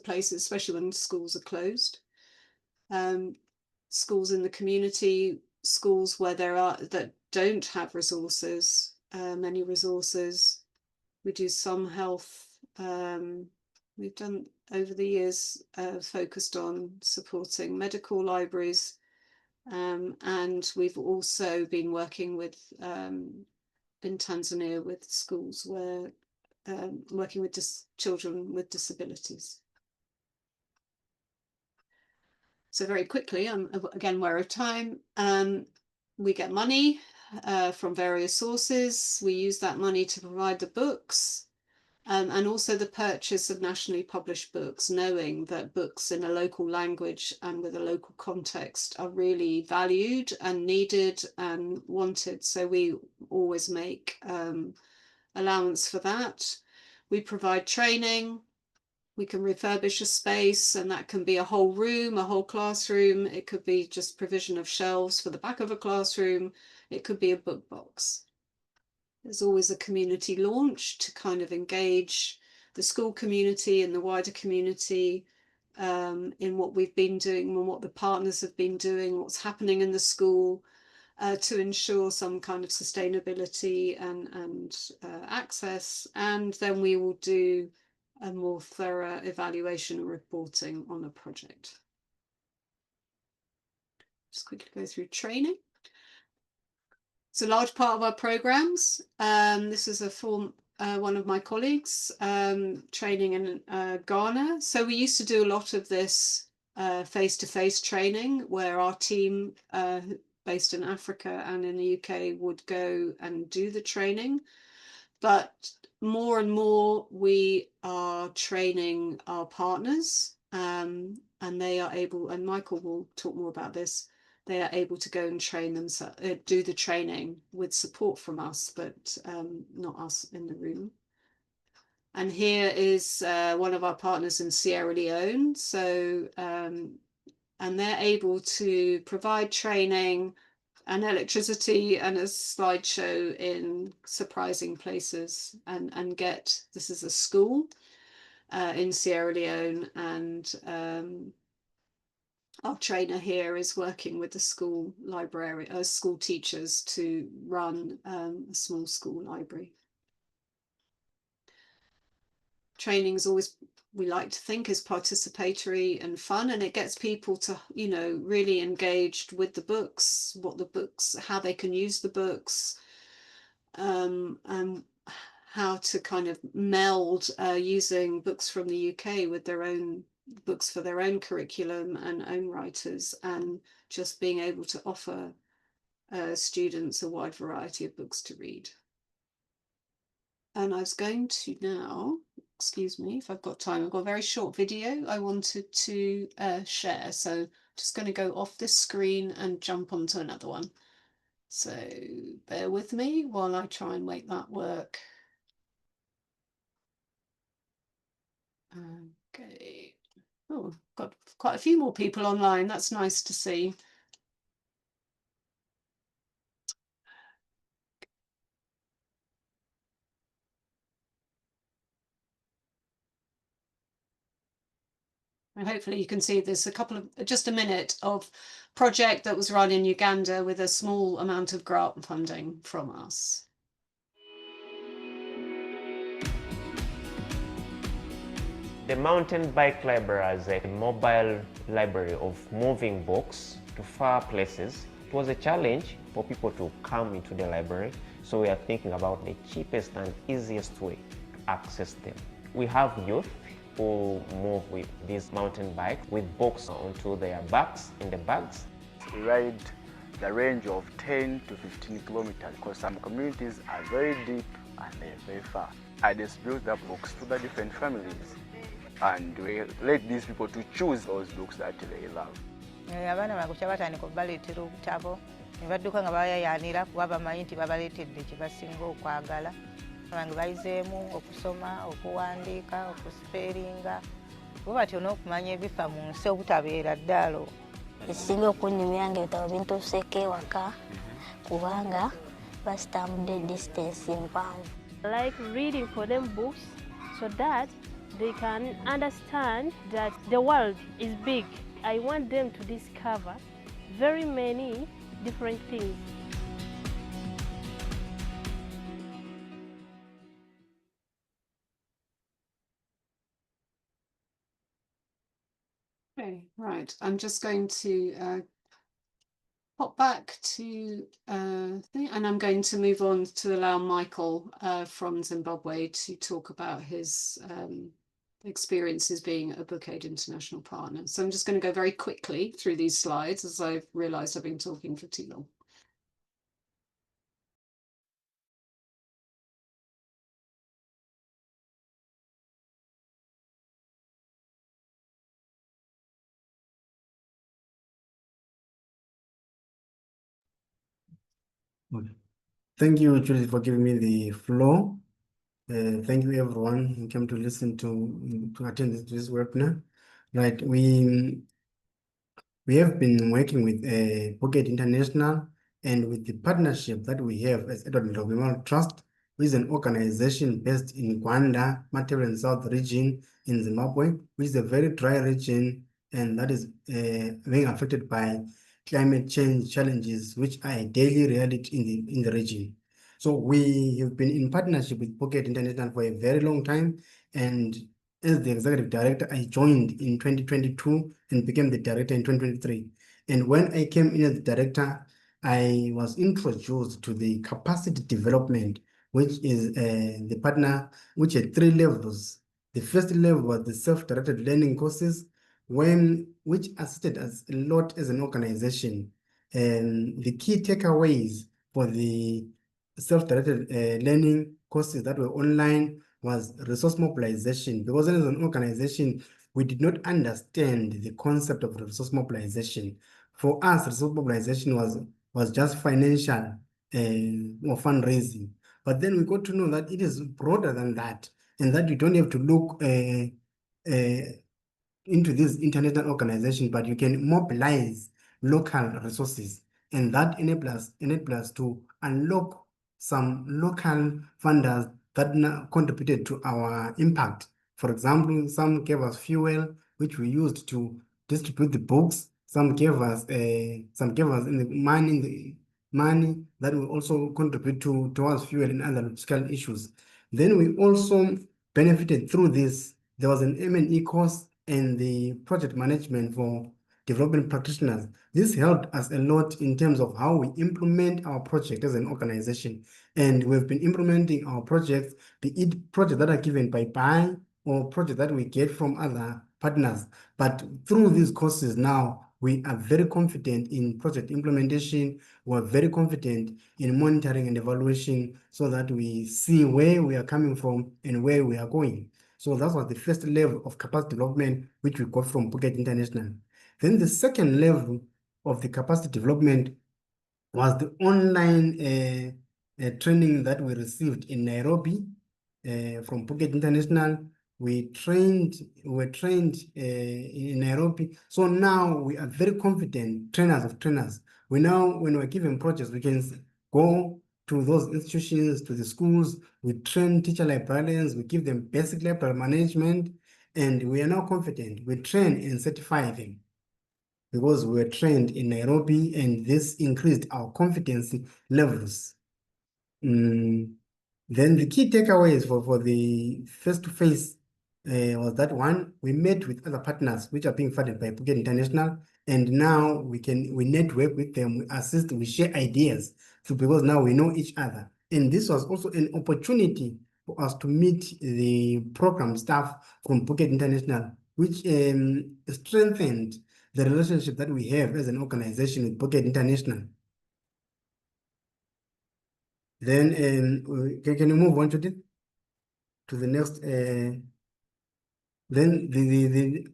places, especially when schools are closed. Schools in the community, schools where that don't have resources, many resources. We do some health. We've done over the years focused on supporting medical libraries, and we've also been working with in Tanzania with schools where working with children with disabilities. So very quickly, I'm again aware of time. We get money from various sources. We use that money to provide the books, and also the purchase of nationally published books, knowing that books in a local language and with a local context are really valued and needed and wanted. So we always make allowance for that. We provide training. We can refurbish a space, and that can be a whole room, a whole classroom. It could be just provision of shelves for the back of a classroom. It could be a book box. There's always a community launch to kind of engage the school community and the wider community in what we've been doing and what the partners have been doing, what's happening in the school, to ensure some kind of sustainability and access. And then we will do a more thorough evaluation and reporting on a project. Just quickly go through training. It's a large part of our programs. This is one of my colleagues training in Ghana. So we used to do a lot of this face-to-face training where our team based in Africa and in the UK would go and do the training. But more and more we are training our partners and they are able, and Michael will talk more about this, they are able to go and train themselves, do the training with support from us, but not us in the room. And here is one of our partners in Sierra Leone. So, and they're able to provide training and electricity and a slideshow in surprising places and get, this is a school in Sierra Leone, and our trainer here is working with the school library, school teachers to run a small school library. Training is always, we like to think, is participatory and fun, and it gets people to, you know, really engaged with the books, what the books, how they can use the books, and how to kind of meld using books from the UK with their own books for their own curriculum and own writers, and just being able to offer students a wide variety of books to read. And I was going to now, excuse me if I've got time, I've got a very short video I wanted to share. So I'm just going to go off this screen and jump onto another one. So bear with me while I try and make that work. Okay. Oh, got quite a few more people online. That's nice to see. And hopefully you can see there's just a minute of project that was run in Uganda with a small amount of grant funding from us. The mountain bike library is a mobile library of moving books to far places. It was a challenge for people to come into the library, so we are thinking about the cheapest and easiest way to access them. We have youth who move with these mountain bikes with books onto their backs, in the bags. We ride the range of 10 to 15 kilometers because some communities are very deep and they're very far. I distribute the books to the different families and we let these people to choose those books that they love. Abaana bakucha batandika obaleetera obutabo ne badduka nga bayayaanira kuba bamanyi nti babaleetedde kye basinga okwagala. Abantu bayizeemu okusoma, okuwandiika, okusipeeringa, bo batyo n'okumanya ebifa mu nsi obutabeera ddaalo. Ekisinga okunyumira ng'ebitabo bintuuseeko ewaka kubanga basitambudde distance empanvu. I like reading for them books so that they can understand that the world is big. I want them to discover very many different things. Okay, right. I'm just going to pop back to and I'm going to move on to allow Michael from Zimbabwe to talk about his experiences being a Bookaid International partner. So I'm just going to go very quickly through these slides as I've realized I've been talking for too long. Thank you, Judith, for giving me the floor. Thank you, everyone who came to listen to attend this webinar. Right, we have been working with Bookaid International and with the partnership that we have as Edward Ndlovu Memorial Trust, which is an organization based in Gwanda, Matebele South region in Zimbabwe, which is a very dry region and that is being affected by climate change challenges, which are a daily reality in the region. So we have been in partnership with Bookaid International for a very long time, and as the executive director, I joined in 2022 and became the director in 2023. And when I came in as the director, I was introduced to the capacity development, which is the partner, which had 3 levels. The first level was the self-directed learning courses, which assisted us a lot as an organization. And the key takeaways for the self-directed learning courses that were online was resource mobilization, because as an organization, we did not understand the concept of resource mobilization. For us, resource mobilization was just financial or fundraising. But then we got to know that it is broader than that, and that you don't have to look into this international organization, but you can mobilize local resources, and that enables us to unlock some local funders that contributed to our impact. For example, some gave us fuel, which we used to distribute the books. Some gave us in the money that will also contribute towards fuel and other logistical issues. Then we also benefited through this. There was an M&E course and the project management for development practitioners. This helped us a lot in terms of how we implement our project as an organization. And we've been implementing our projects, be it projects that are given by BAI or projects that we get from other partners. But through these courses now, we are very confident in project implementation. We're very confident in monitoring and evaluation so that we see where we are coming from and where we are going. So that was the first level of capacity development, which we got from Phuket International. Then the second level of the capacity development was the online training that we received in Nairobi from Phuket International. We were trained in Nairobi. So now we are very confident trainers of trainers. When we're given projects, we can go to those institutions, to the schools. We train teacher librarians, we give them basic library management, and we are now confident. We train and certify them because we were trained in Nairobi, and this increased our confidence levels. Then the key takeaways for the face-to-face was that one, we met with other partners which are being funded by Phuket International, and now we network with them, we assist, we share ideas, so because now we know each other. And this was also an opportunity for us to meet the program staff from Phuket International, which strengthened the relationship that we have as an organization with Phuket International. Then can you move on, Judith, to the next? Then the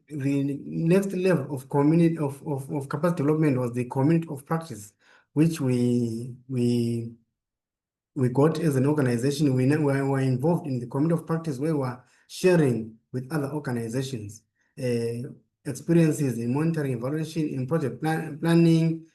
next level of community of capacity development was the community of practice, which we got as an organization. We were involved in the community of practice where we were sharing with other organizations experiences in monitoring, evaluation, in project planning,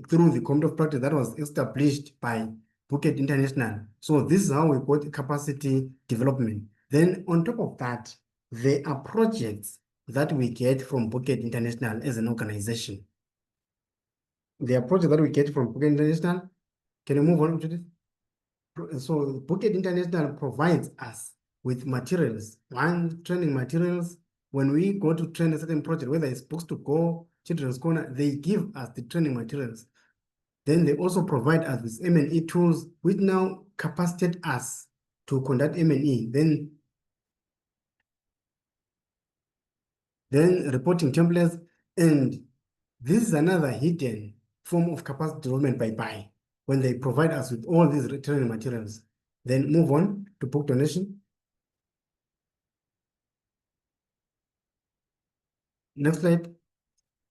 through the community of practice that was established by Phuket International. So this is how we got capacity development. Then on top of that, there are projects that we get from Phuket International as an organization. There are projects that we get from Phuket International. Can you move on, Judith? So Phuket International provides us with materials, training materials. When we go to train a certain project, whether it's supposed to go Children's Corner, they give us the training materials. Then they also provide us with M&E tools, which now capacitate us to conduct M&E. Then reporting templates, and this is another hidden form of capacity development by BAI, when they provide us with all these training materials. Then move on to book donation. Next slide.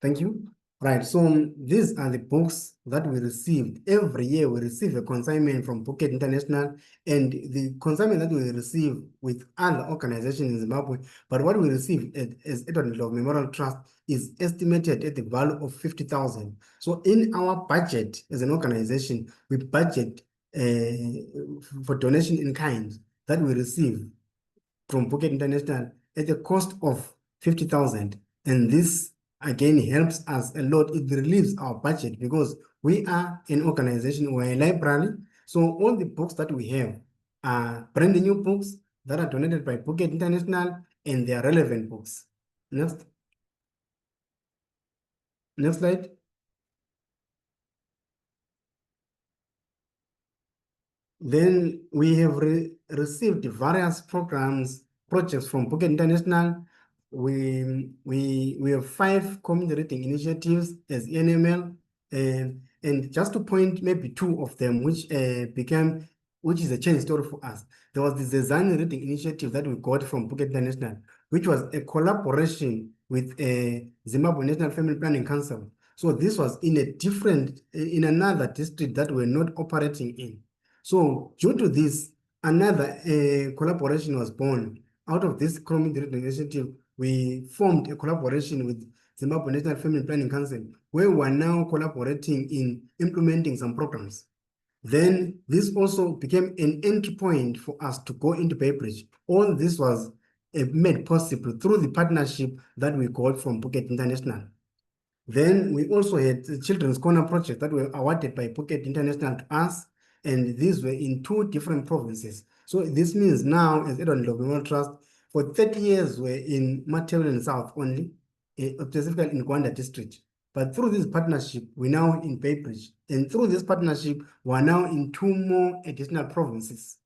Thank you. Right, so these are the books that we received. Every year we receive a consignment from Phuket International, and the consignment that we receive with other organizations in Zimbabwe, but what we receive as Edward Ndlovu Memorial Trust is estimated at the value of 50,000. So in our budget as an organization, we budget for donation in kind that we receive from Phuket International at the cost of 50,000, and this again helps us a lot. It relieves our budget because we are an organization, we're a library. So all the books that we have are brand new books that are donated by Phuket International, and they are relevant books. Next slide. Then we have received various projects from Phuket International. We have 5 community reading initiatives as NML, and just to point maybe 2 of them, which is a change story for us. There was the design reading initiative that we got from Phuket International, which was a collaboration with Zimbabwe National Family Planning Council. So this was in another district that we're not operating in. So due to this, another collaboration was born. Out of this community reading initiative, we formed a collaboration with Zimbabwe National Family Planning Council, where we are now collaborating in implementing some programs. Then this also became an entry point for us to go into Beybridge. All this was made possible through the partnership that we got from Phuket International. Then we also had the Children's Corner project that were awarded by Phuket International to us, and these were in 2 different provinces. So this means now, as Edward Ndlovu Memorial Trust, for 30 years we're in Matabeleland South only, specifically in Gwanda district. But through this partnership, we're now in Beybridge. And through this partnership, we're now in 2 more additional provinces,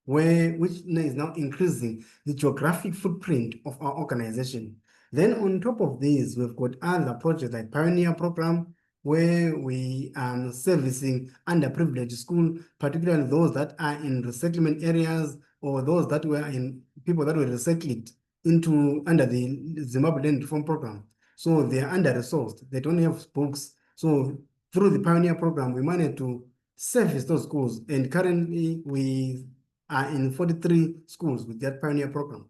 which is now increasing the geographic footprint of our organization. Then on top of this, we've got other projects like Pioneer Program, where we are servicing underprivileged schools, particularly those that are in resettlement areas or those that were in people that were resettled under the Zimbabwe Land Reform Program. So they are under-resourced. They don't have books. So through the Pioneer Program, we managed to service those schools. And currently, we are in 43 schools with that Pioneer Program.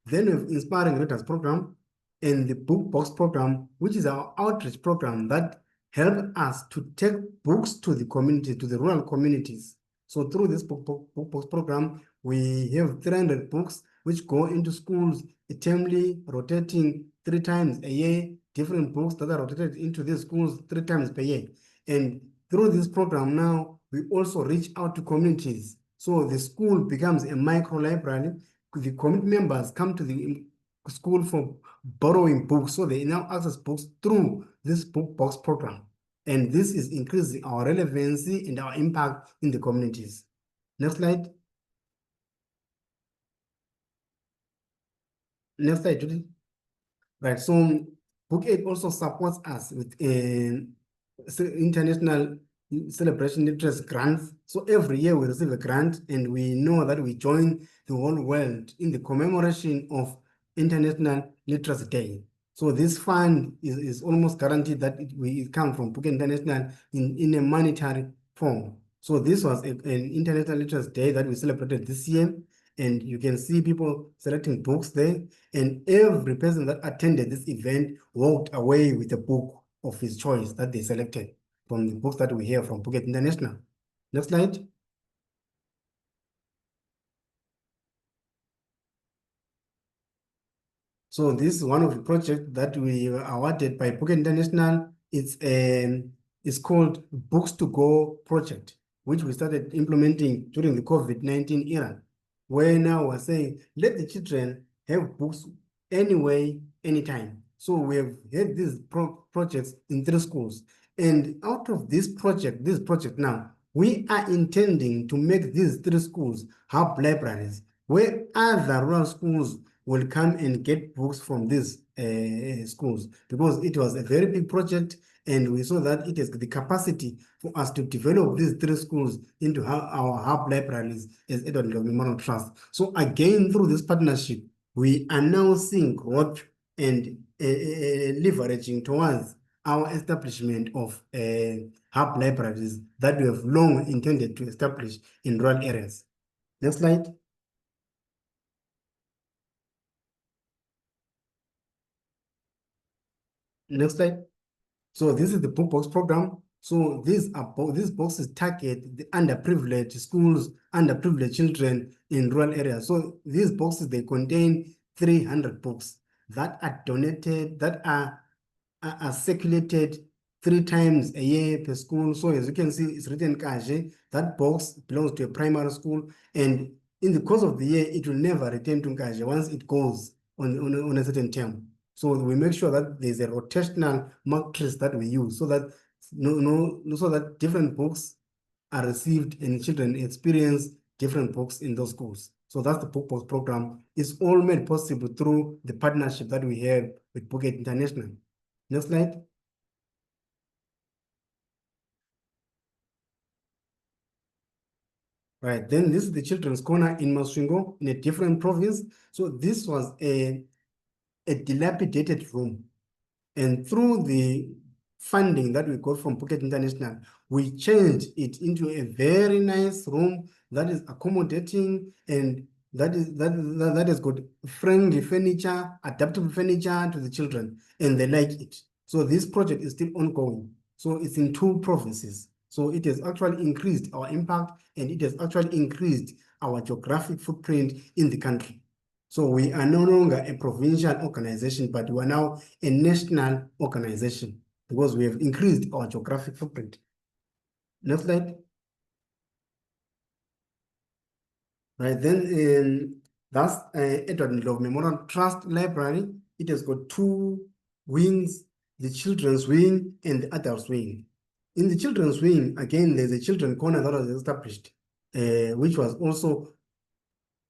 Then we have Inspiring Readers Program and the Book Box Program, which is our outreach program that help us to take books to the community, to the rural communities. So through this book box program, we have 300 books which go into schools eternally, rotating 3 times a year, different books that are rotated into these schools 3 times per year. And through this program now, we also reach out to communities. So the school becomes a micro library. The community members come to the school for borrowing books, so they now access books through this book box program. And this is increasing our relevancy and our impact in the communities. Next slide. Next slide, Judith. Right, so Book Aid also supports us with international celebration interest grants. So every year we receive a grant, and we know that we join the whole world in the commemoration of International Literacy Day. So this fund is almost guaranteed that it comes from Phuket International in a monetary form. So this was an International Literacy Day that we celebrated this year, and you can see people selecting books there, and every person that attended this event walked away with a book of his choice that they selected from the books that we have from Phuket International. Next slide. So this is one of the projects that we were awarded by Phuket International. It's called Books to Go project, which we started implementing during the COVID-19 era, where now we're saying, let the children have books anyway, anytime. So we have had these projects in 3 schools. And out of this project now, we are intending to make these 3 schools hub libraries, where other rural schools will come and get books from these schools, because it was a very big project, and we saw that it has the capacity for us to develop these 3 schools into our hub libraries as Edward Ndlovu Memorial Trust. So again, through this partnership, we are now seeing growth and leveraging towards our establishment of hub libraries that we have long intended to establish in rural areas. Next slide. Next slide. So this is the book box program. So these boxes target the underprivileged schools, underprivileged children in rural areas. So these boxes, they contain 300 books that are donated, that are circulated 3 times a year per school. So as you can see, it's written Kaje. That box belongs to a primary school, and in the course of the year, it will never return to Kaje once it goes on a certain term. So we make sure that there's a rotational matrix that we use, so that so that different books are received and children experience different books in those schools. So that's the book box program. It's all made possible through the partnership that we have with Book Aid International. Next slide. Right, then this is the children's corner in Masvingo in a different province. So this was a dilapidated room. And through the funding that we got from Book Aid International, we changed it into a very nice room that is accommodating and that has got friendly furniture, adaptable furniture to the children, and they like it. So this project is still ongoing. So it's in 2 provinces. So it has actually increased our impact and it has actually increased our geographic footprint in the country. So we are no longer a provincial organization, but we are now a national organization because we have increased our geographic footprint. Next slide. Right, then that's Edward Ndlovu Memorial Trust Library. It has got 2 wings, the children's wing and the adults wing. In the children's wing, again, there's a children's corner that was established, which was also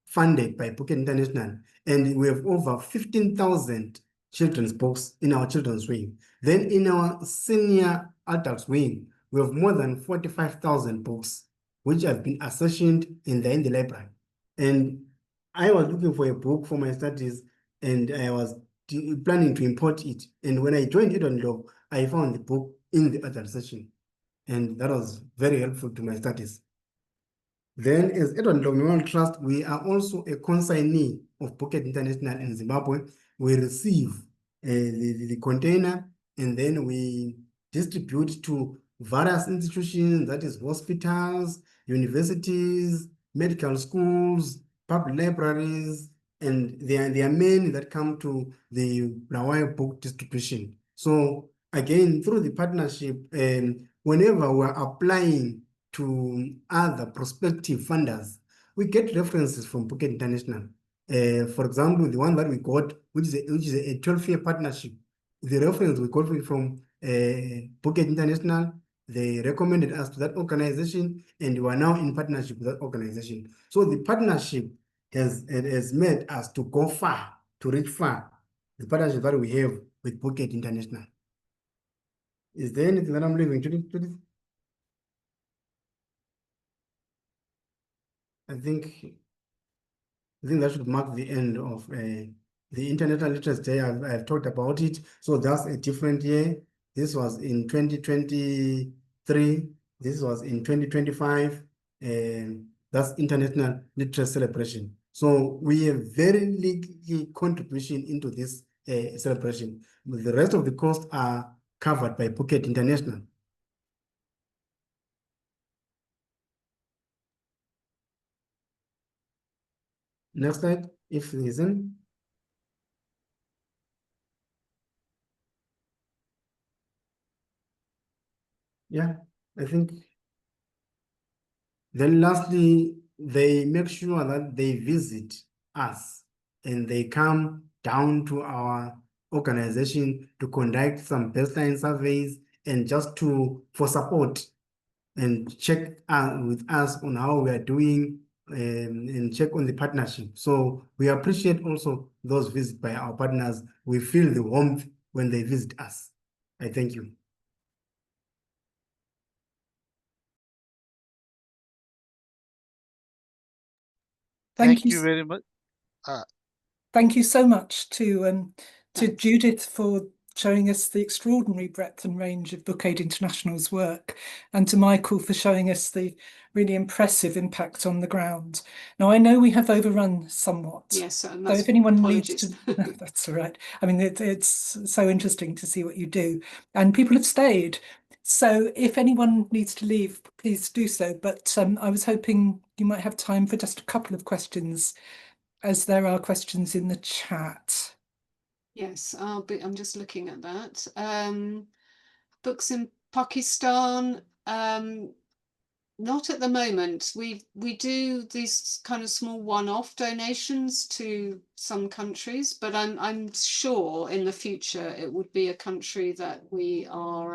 funded by Book Aid International, and we have over 15,000 children's books in our children's wing. Then in our senior adults wing, we have more than 45,000 books, which have been accessioned in the library. And I was looking for a book for my studies, and I was planning to import it. And when I joined Edward Ndlovu, I found the book in the adult section, and that was very helpful to my studies. Then, as Edward Ndlovu Memorial Trust, we are also a consignee of Book Aid International in Zimbabwe. We receive the container and then we distribute to various institutions, that is hospitals, universities, medical schools, public libraries, and there are many that come to the Blawayo book distribution. So again, through the partnership, whenever we're applying to other prospective funders, we get references from Book Aid International. For example, the one that we got, which is a 12-year partnership, the reference we got from Book Aid International, they recommended us to that organization, and we are now in partnership with that organization. So the partnership has made us to go far, to reach far, the partnership that we have with Book Aid International. Is there anything that I'm leaving, Judith? I think that should mark the end of the International Literacy Day. I've talked about it. So that's a different year. This was in 2023. This was in 2025. That's International Literacy Celebration. So we have very little contribution into this celebration. The rest of the costs are covered by Book Aid International. Next slide, if there isn't. Yeah, I think. Then lastly, they make sure that they visit us and they come down to our organization to conduct some baseline surveys and just for support and check with us on how we are doing and check on the partnership. So we appreciate also those visits by our partners. We feel the warmth when they visit us. I thank you. Thank you very much. Thank you so much to Judith for showing us the extraordinary breadth and range of Book Aid International's work, and to Michael for showing us the really impressive impact on the ground. Now, I know we have overrun somewhat. Yes, so if anyone apologies. needs to, that's all right. I mean, it's so interesting to see what you do, and people have stayed. So if anyone needs to leave, please do so. But I was hoping you might have time for just a couple of questions, as there are questions in the chat. Yes, I'm just looking at that. Books in Pakistan, not at the moment. We do these kind of small one-off donations to some countries, but I'm sure in the future it would be a country that we are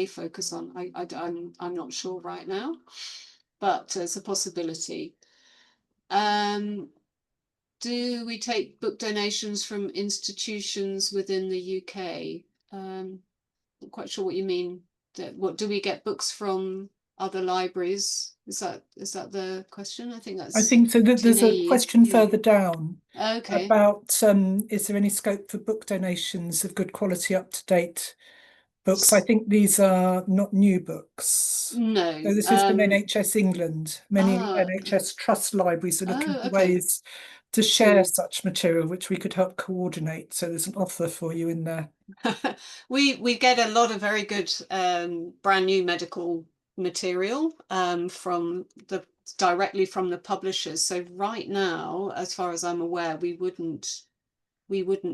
focus on. I'm not sure right now, but it's a possibility. Do we take book donations from institutions within the UK? Not quite sure what you mean. What do we get books from other libraries? Is that the question? I think that's. I think so. There's a naive. question Yeah. further down Okay. about is there any scope for book donations of good quality, up-to-date books? I think these are not new books. No. So this is from NHS England. Many NHS trust libraries are looking for okay. ways to share such material, which we could help coordinate. So there's an offer for you in there. We get a lot of very good brand new medical material directly from the publishers. So right now, as far as I'm aware, we wouldn't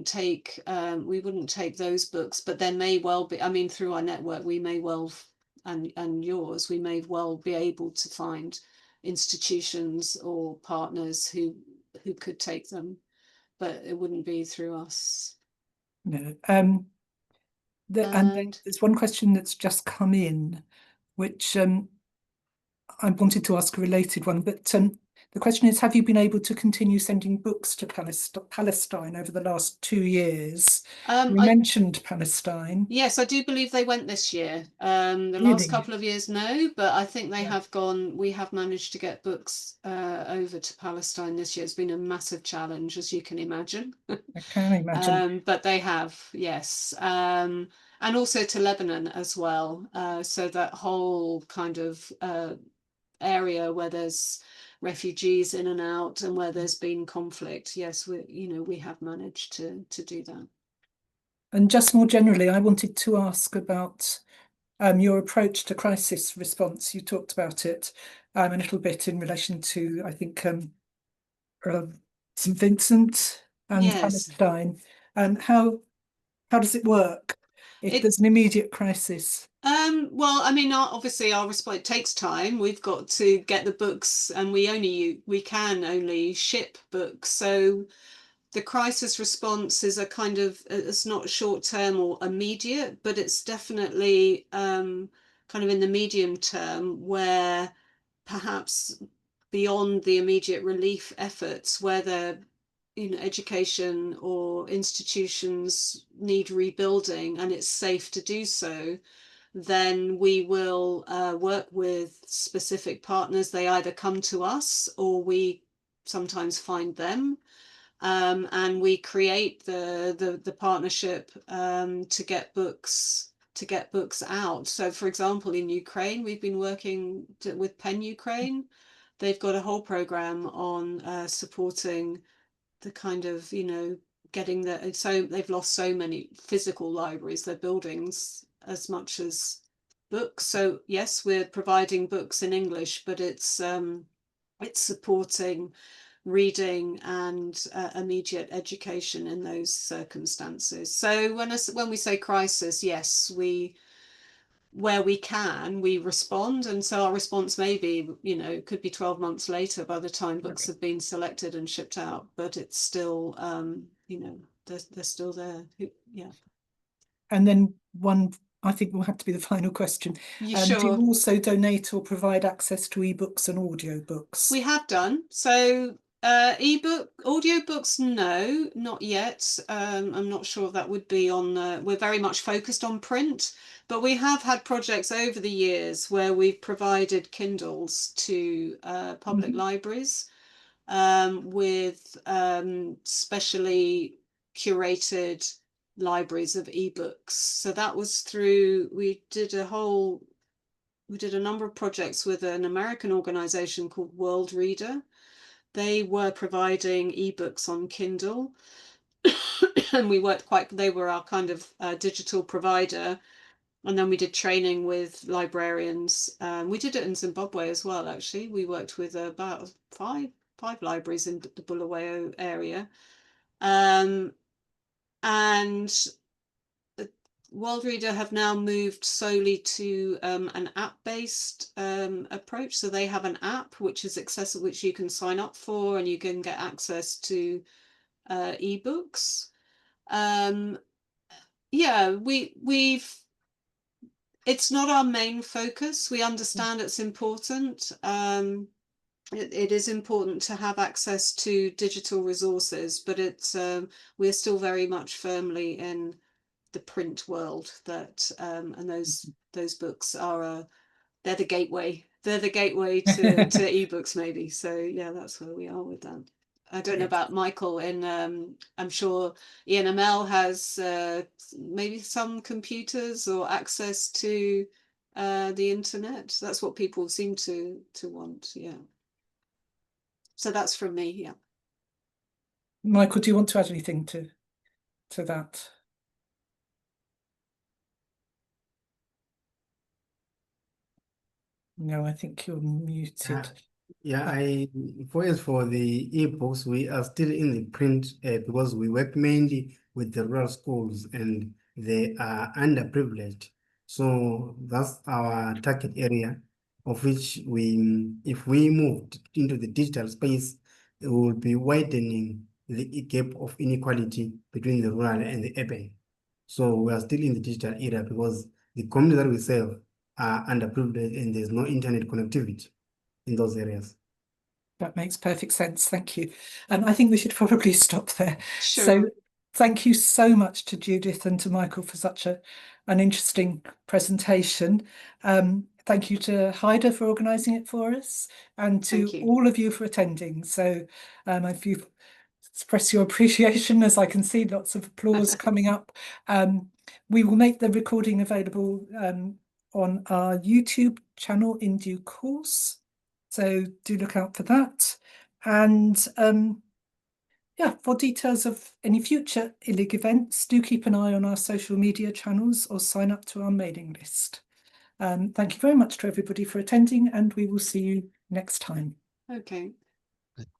take those books, but there may well be, I mean, through our network, we may well, and yours, we may well be able to find institutions or partners who could take them, but it wouldn't be through us. No. And there's one question that's just come in, which I wanted to ask a related one, but the question is, have you been able to continue sending books to Palestine over the last 2 years? You mentioned Palestine. Yes, I do believe they went this year. The last couple of years, no, but I think they have gone. We have managed to get books over to Palestine this year. It's been a massive challenge, as you can imagine. I can imagine. But they have, yes. And also to Lebanon as well. So that whole kind of area where there's refugees in and out and where there's been conflict, yes, we have managed to do that. And just more generally, I wanted to ask about your approach to crisis response. You talked about it a little bit in relation to, I think, St. Vincent and Palestine. And how does it work if there's an immediate crisis? Well, I mean, obviously our response, it takes time. We've got to get the books, and we can only ship books. So the crisis response is a kind of, it's not short term or immediate, but it's definitely kind of in the medium term, where perhaps beyond the immediate relief efforts, where the education or institutions need rebuilding and it's safe to do so, then we will work with specific partners. They either come to us or we sometimes find them, and we create the partnership to get books out. So, for example, in Ukraine, we've been working with Pen Ukraine. They've got a whole program on supporting the kind of getting so they've lost so many physical libraries, their buildings, as much as books. So yes, we're providing books in English, but it's supporting reading and immediate education in those circumstances. So when we say crisis, yes, where we can, we respond. And so our response may be, it could be 12 months later by the time books have been selected and shipped out, but it's still, they're still there. Yeah. And then one, I think, will have to be the final question. Sure? Do you also donate or provide access to ebooks and audiobooks? We have done. So audiobooks, no, not yet. I'm not sure if that would be on, we're very much focused on print, but we have had projects over the years where we've provided Kindles to public libraries with specially curated libraries of ebooks. So that was through, we did a number of projects with an American organization called World Reader. They were providing ebooks on Kindle, and they were our kind of digital provider. And then we did training with librarians. We did it in Zimbabwe as well, actually. We worked with about five libraries in the Bulawayo area. And World Reader have now moved solely to an app-based approach. So they have an app which is accessible, which you can sign up for, and you can get access to ebooks. Yeah, we've It's not our main focus. We understand it's important. It is important to have access to digital resources, but it's we're still very much firmly in the print world. That and those books are they're the gateway. They're the gateway to ebooks, maybe. So yeah, that's where we are with that. I don't know about Michael. In I'm sure ENML has maybe some computers or access to the internet. That's what people seem to want. Yeah. So that's from me. Yeah. Michael, do you want to add anything to that? No, I think you're muted. Yeah, as for the ebooks, we are still in the print because we work mainly with the rural schools and they are underprivileged. So that's our target area, of which if we moved into the digital space, it will be widening the gap of inequality between the rural and the urban. So we are still in the digital era because the communities that we serve are underprivileged and there's no internet connectivity in those areas. That makes perfect sense. Thank you. I think we should probably stop there. Sure. So thank you so much to Judith and to Michael for such an interesting presentation. Thank you to Haida for organising it for us, and to all of you for attending. So if you express your appreciation, as I can see lots of applause coming up. We will make the recording available on our YouTube channel in due course. So do look out for that. And yeah, for details of any future ILIG events, do keep an eye on our social media channels or sign up to our mailing list. Thank you very much to everybody for attending, and we will see you next time. Okay.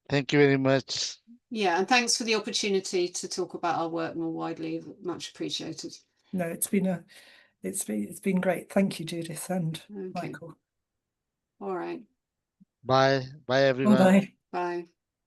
Thank you very much. Yeah, and thanks for the opportunity to talk about our work more widely. Much appreciated. No, it's been great. Thank you, Judith and Michael. All right. Bye. Bye, everyone. Bye. Bye.